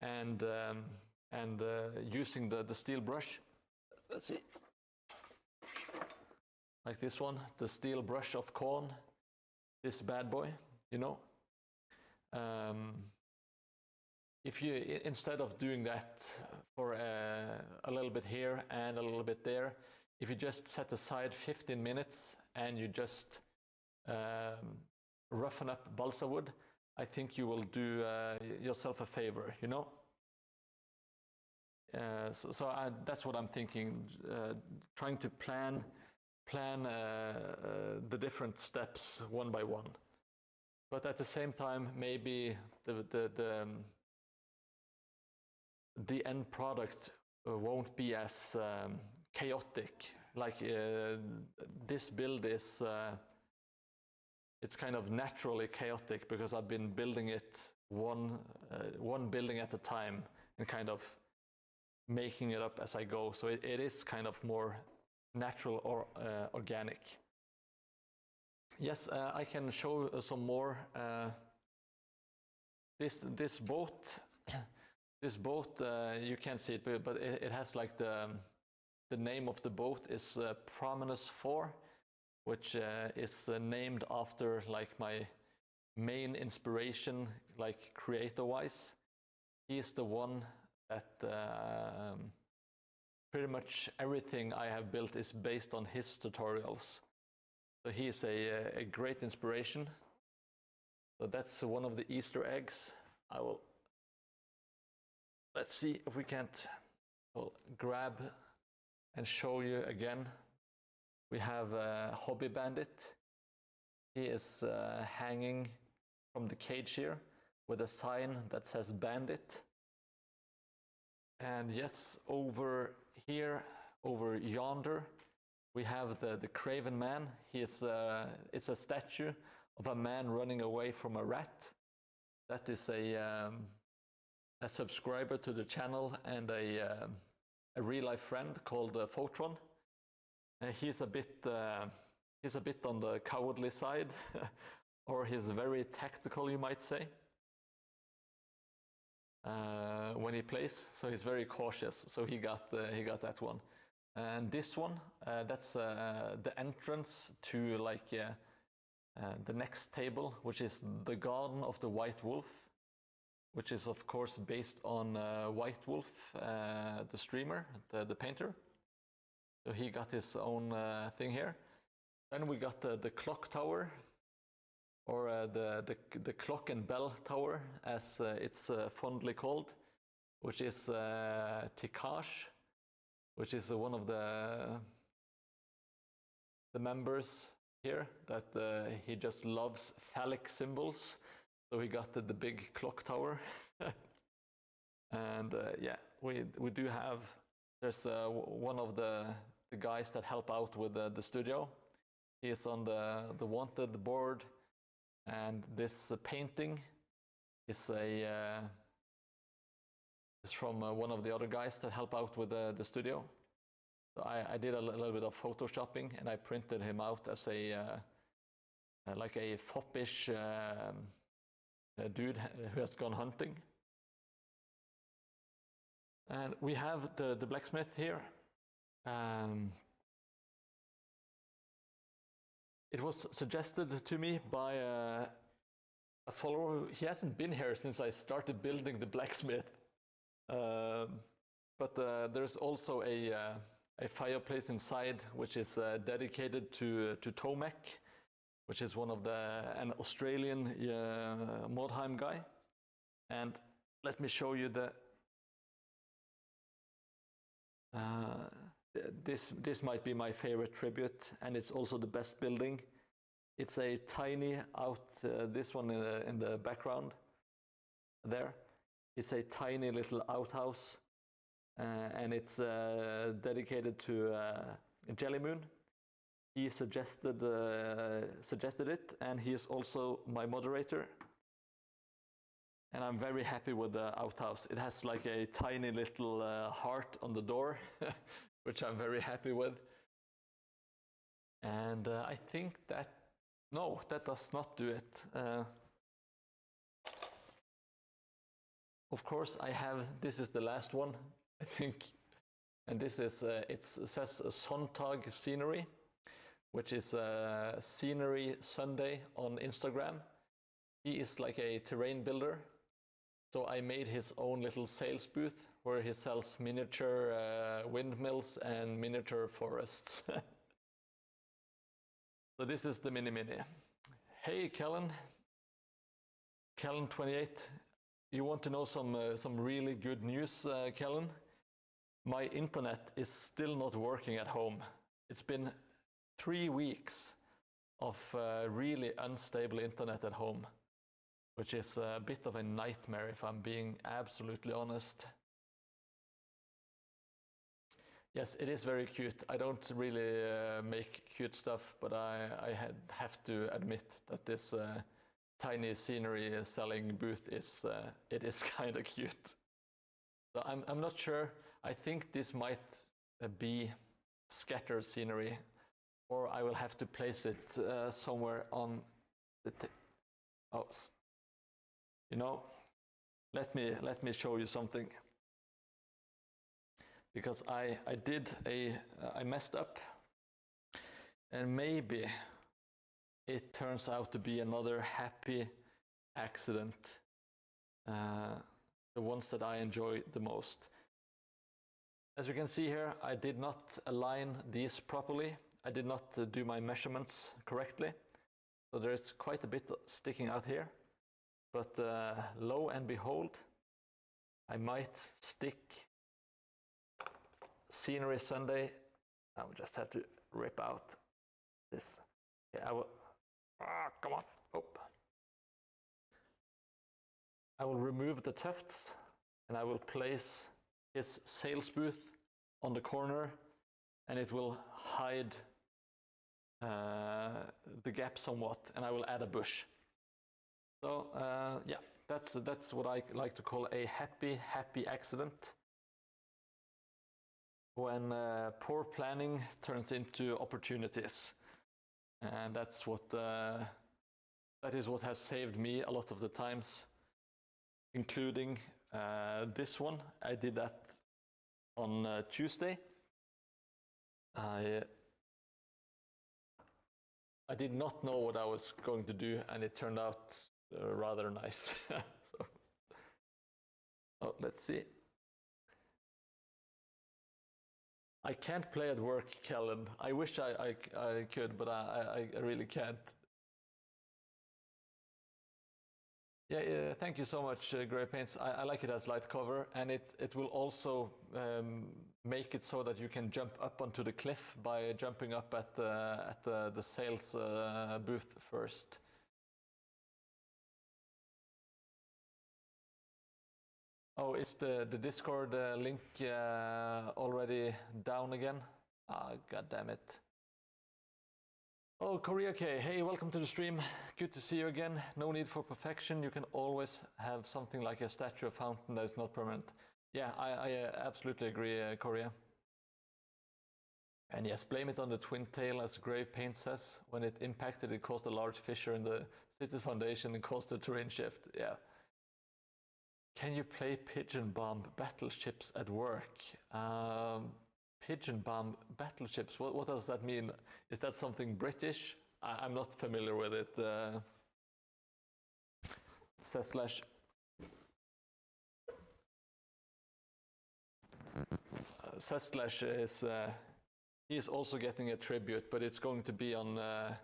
and using the steel brush. Let's see, like this one, the steel brush of corn, this bad boy, you know. If you, instead of doing that for a little bit here and a little bit there, if you just set aside 15 minutes and you just roughen up balsa wood, I think you will do yourself a favor, you know. So that's what I'm thinking, trying to plan the different steps one by one. But at the same time, maybe the end product won't be as chaotic. Like this build is, it's kind of naturally chaotic because I've been building it one building at a time and kind of making it up as I go. So it is kind of more natural or organic. Yes, I can show some more. This boat, you can't see it, but it has like the name of the boat is Prominus 4, which is named after like my main inspiration, like creator-wise. He is the one that pretty much everything I have built is based on his tutorials. So he is a great inspiration. So that's one of the Easter eggs. Let's see if we can't grab and show you again. We have Hobby Bandit. He is hanging from the cage here with a sign that says Bandit. And yes, over here, over yonder, we have the Craven Man. It's a statue of a man running away from a rat. That is a subscriber to the channel and a real-life friend called Photron. He's a bit on the cowardly side, or he's very tactical, you might say, when he plays. So he's very cautious. So he got that one. And this one, that's the entrance to like the next table, which is the Garden of the White Wolf, which is of course based on White Wolf, the streamer, the painter. So he got his own thing here. Then we got the clock tower, or the clock and bell tower, as it's fondly called, which is Tikash. which is one of the members here, that he just loves phallic symbols. So he got the big clock tower. And yeah, we do have, there's one of the guys that help out with the studio. He is on the wanted board, and this painting is from one of the other guys that help out with the studio. So I did a little bit of photoshopping, and I printed him out as like a foppish dude who has gone hunting. And we have the blacksmith here. It was suggested to me by a follower. He hasn't been here since I started building the blacksmith. But there's also a fireplace inside, which is dedicated to Tomek, which is an Australian Mordheim guy. And let me show you this might be my favorite tribute, and it's also the best building. It's a tiny this one in the background there. It's a tiny little outhouse, and it's dedicated to Jellymoon. He suggested it, and he is also my moderator. And I'm very happy with the outhouse. It has like a tiny little heart on the door, which I'm very happy with. And I think that does not do it. Of course, this is the last one, I think. And this is, it says Sonntag Scenery, which is Scenery Sunday on Instagram. He is like a terrain builder. So I made his own little sales booth where he sells miniature windmills and miniature forests. So this is the mini. Hey, Kellen. Kellen28. You want to know some really good news, Kellen? My internet is still not working at home. It's been 3 weeks of really unstable internet at home, which is a bit of a nightmare if I'm being absolutely honest. Yes, it is very cute. I don't really make cute stuff, but I have to admit that this tiny scenery selling booth is kind of cute. So I'm not sure. I think this might be scatter scenery, or I will have to place it somewhere on the let me show you something, because I messed up, and maybe it turns out to be another happy accident, the ones that I enjoy the most. As you can see here, I did not align these properly. I did not do my measurements correctly, so there's quite a bit sticking out here. But lo and behold, I might stick Scenery Sunday. I will just have to rip out this. Yeah, I will. Come on. Oh. I will remove the tufts, and I will place his sales booth on the corner, and it will hide the gap somewhat, and I will add a bush. So yeah, that's what I like to call a happy accident, when poor planning turns into opportunities, and that is what has saved me a lot of the times, including this one. I did that on Tuesday. I did not know what I was going to do, and it turned out rather nice. So, let's see. I can't play at work, Kellen. I wish I could, but I really can't. Yeah, thank you so much, Grey Paints. I like it as light cover, and it will also make it so that you can jump up onto the cliff by jumping up at the sales booth first. Oh, is the Discord link already down again? Ah, god damn it. Oh, Korea K, hey, welcome to the stream. Good to see you again. No need for perfection. You can always have something like a statue of fountain that is not permanent. Yeah, I absolutely agree, Korea. And yes, blame it on the twin tail, as Grave Paint says. When it impacted, it caused a large fissure in the city's foundation and caused a terrain shift. Yeah. Can you play pigeon bomb battleships at work? Pigeon bomb battleships, what does that mean? Is that something British? I'm not familiar with it. Slash. Slash is he's also getting a tribute, but it's going to be on a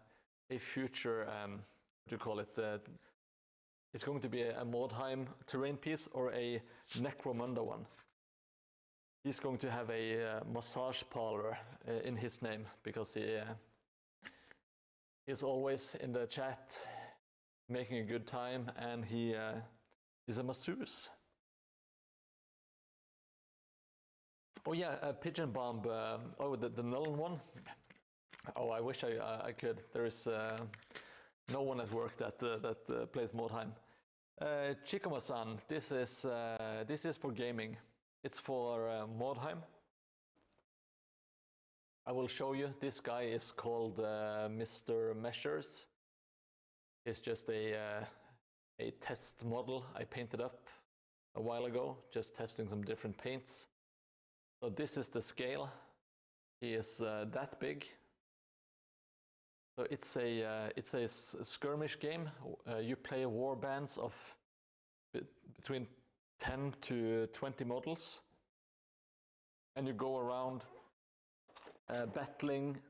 future what do you call it? It's going to be a Mordheim terrain piece or a Necromunda one. He's going to have a massage parlor in his name because he is always in the chat making a good time, and he is a masseuse. Oh yeah, pigeon bomb. Oh, the Nuln one. Oh, I wish I could. There is no one at work that plays Mordheim. Chikoma-san, this is for gaming. It's for Mordheim. I will show you. This guy is called Mr. Measures. It's just a test model I painted up a while ago, just testing some different paints. So this is the scale. He is that big. So it's a skirmish game. You play war bands of between 10 to 20 models, and you go around battling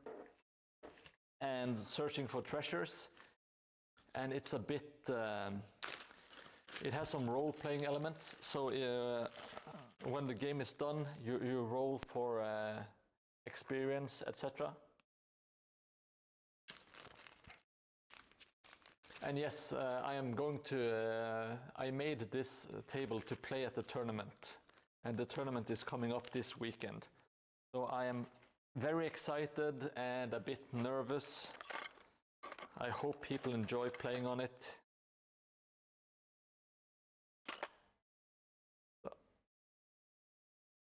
and searching for treasures. And it's a bit. It has some role-playing elements. So when the game is done, you roll for experience, etc. And yes, I am going to. I made this table to play at the tournament, and the tournament is coming up this weekend. So I am very excited and a bit nervous. I hope people enjoy playing on it.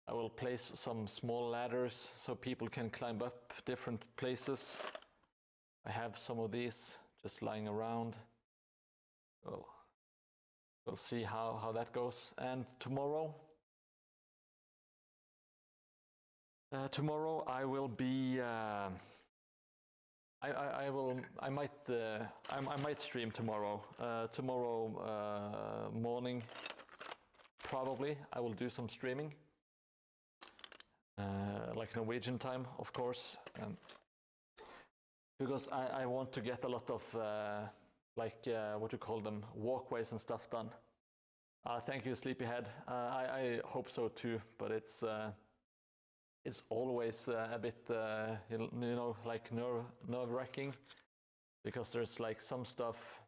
I will place some small ladders so people can climb up different places. I have some of these just lying around. So we'll see how that goes. And tomorrow I will be. I might stream tomorrow. Tomorrow morning, probably I will do some streaming. Like Norwegian time, of course, because I want to get a lot of what you call them, walkways and stuff done. Thank you, Sleepyhead. I hope so too, but it's always a bit like nerve-wracking, because there's like some stuff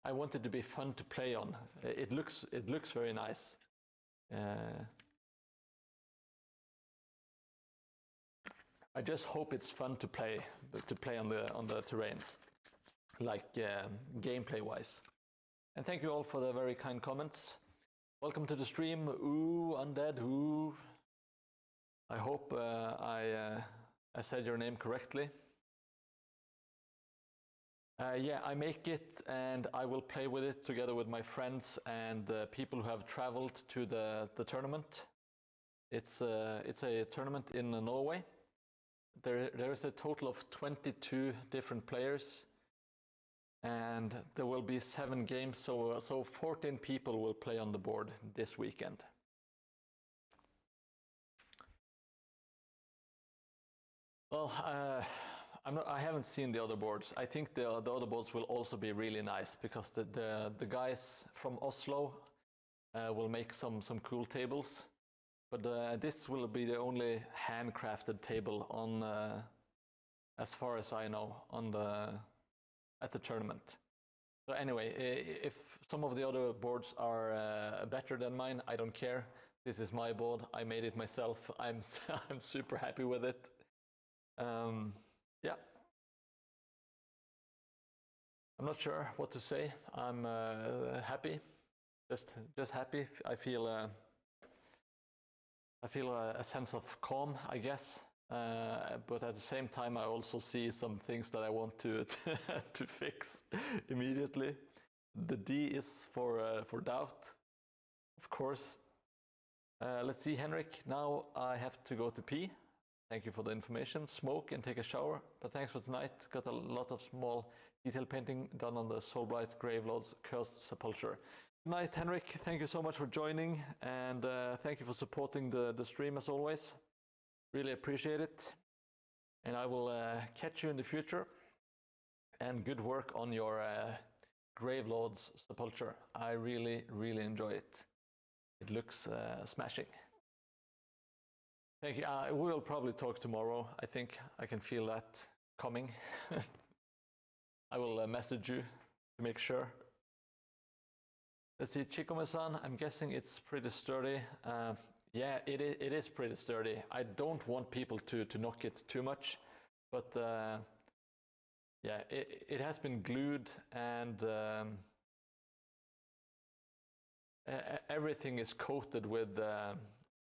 I want it to be fun to play on. It looks very nice. I just hope it's fun to play on the terrain, like gameplay wise. And thank you all for the very kind comments. Welcome to the stream. Ooh, Undead. Ooh. I hope I said your name correctly. Yeah, I make it and I will play with it together with my friends and people who have traveled to the tournament. It's a tournament in Norway. There is a total of 22 different players, and there will be 7 games, so 14 people will play on the board this weekend. Well, I haven't seen the other boards. I think the other boards will also be really nice, because the guys from Oslo will make some cool tables. But this will be the only handcrafted table on, as far as I know, at the tournament. So anyway, if some of the other boards are better than mine, I don't care. This is my board. I made it myself. I'm super happy with it. Yeah. I'm not sure what to say. I'm happy. Just happy. I feel a sense of calm, I guess. But at the same time, I also see some things that I want to to fix immediately. The D is for doubt, of course. Let's see, Henrik. Now I have to go to pee. Thank you for the information. Smoke and take a shower. But thanks for tonight. Got a lot of small detail painting done on the Soulblight Graveloads Cursed Sepulchre. Good night, Henrik. Thank you so much for joining, and thank you for supporting the stream as always. Really appreciate it. And I will catch you in the future. And good work on your Gravelords Sepulchre. I really, really enjoy it. It looks smashing. Thank you. We will probably talk tomorrow. I think I can feel that coming. I will message you to make sure. Let's see, Chikome-san, I'm guessing it's pretty sturdy. Yeah, it is pretty sturdy. I don't want people to knock it too much, but yeah, it has been glued, and everything is coated with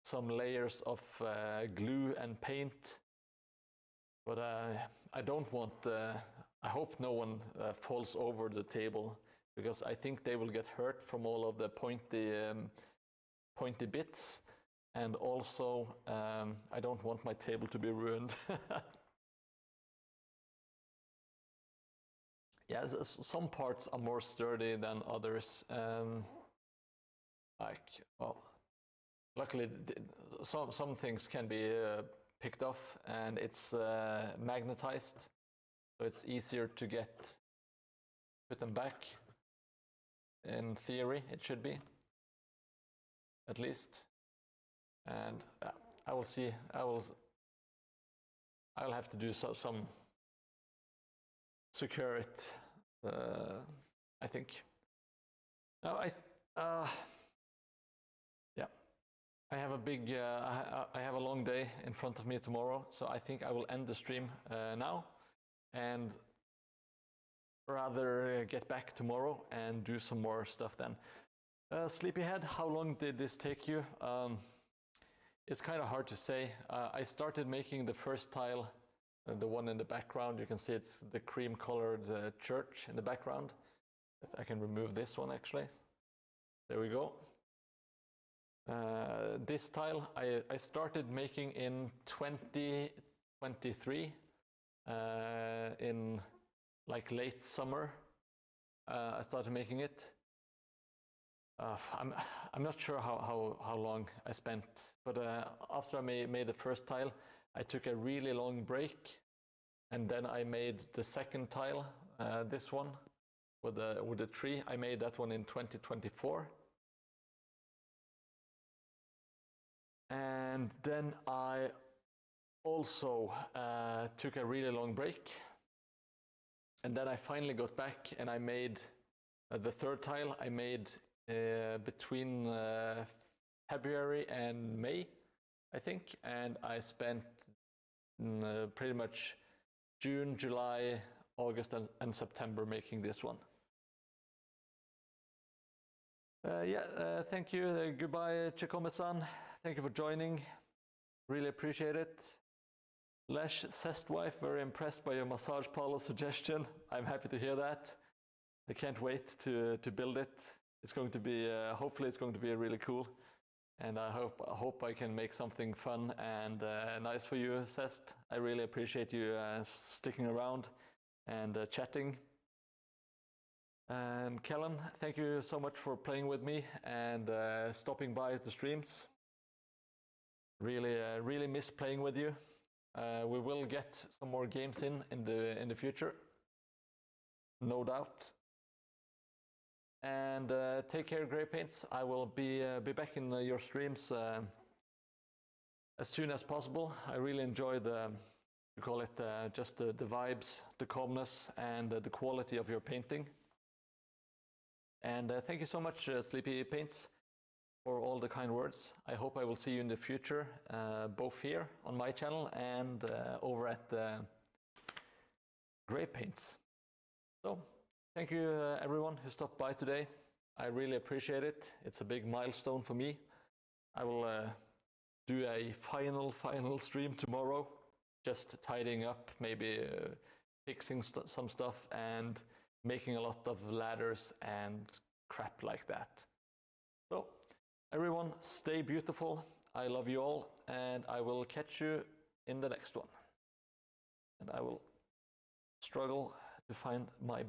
some layers of glue and paint. But I don't want, I hope no one falls over the table, because I think they will get hurt from all of the pointy bits. And also, I don't want my table to be ruined. Yeah, some parts are more sturdy than others. Well, luckily, some things can be picked off, and it's magnetized, so it's easier to put them back. In theory, it should be, at least. And I will see. I'll have to do some secure it. I think. No, yeah. I have a big. I have a long day in front of me tomorrow, so I think I will end the stream now, and rather get back tomorrow and do some more stuff then. Sleepyhead, how long did this take you? It's kind of hard to say. I started making the first tile, the one in the background. You can see it's the cream-colored church in the background. I can remove this one, actually. There we go. This tile I started making in 2023, in like late summer. I started making it. I'm not sure how long I spent, but after I made the first tile, I took a really long break, and then I made the second tile, this one with the tree. I made that one in 2024, and then I also took a really long break, and then I finally got back and I made the third tile. I made between February and May, I think, and I spent pretty much June, July, August, and September making this one. Thank you. Goodbye, Chikome-san. Thank you for joining. Really appreciate it. Lesh Sestwife, very impressed by your massage parlor suggestion. I'm happy to hear that. I can't wait to build it. It's going to be, hopefully it's going to be really cool. And I hope I can make something fun and nice for you, Sest. I really appreciate you sticking around and chatting. And Kellen, thank you so much for playing with me and stopping by at the streams. Really miss playing with you. We will get some more games in the future, no doubt. And take care, Grey Paints. I will be back in your streams as soon as possible. I really enjoy you call it, just the vibes, the calmness, and the quality of your painting. And thank you so much, Sleepy Paints, for all the kind words. I hope I will see you in the future, both here on my channel and over at Grey Paints. So, thank you everyone who stopped by today. I really appreciate it. It's a big milestone for me. I will do a final stream tomorrow, just tidying up, maybe fixing some stuff and making a lot of ladders and crap like that. So, everyone, stay beautiful. I love you all, and I will catch you in the next one. And I will struggle to find my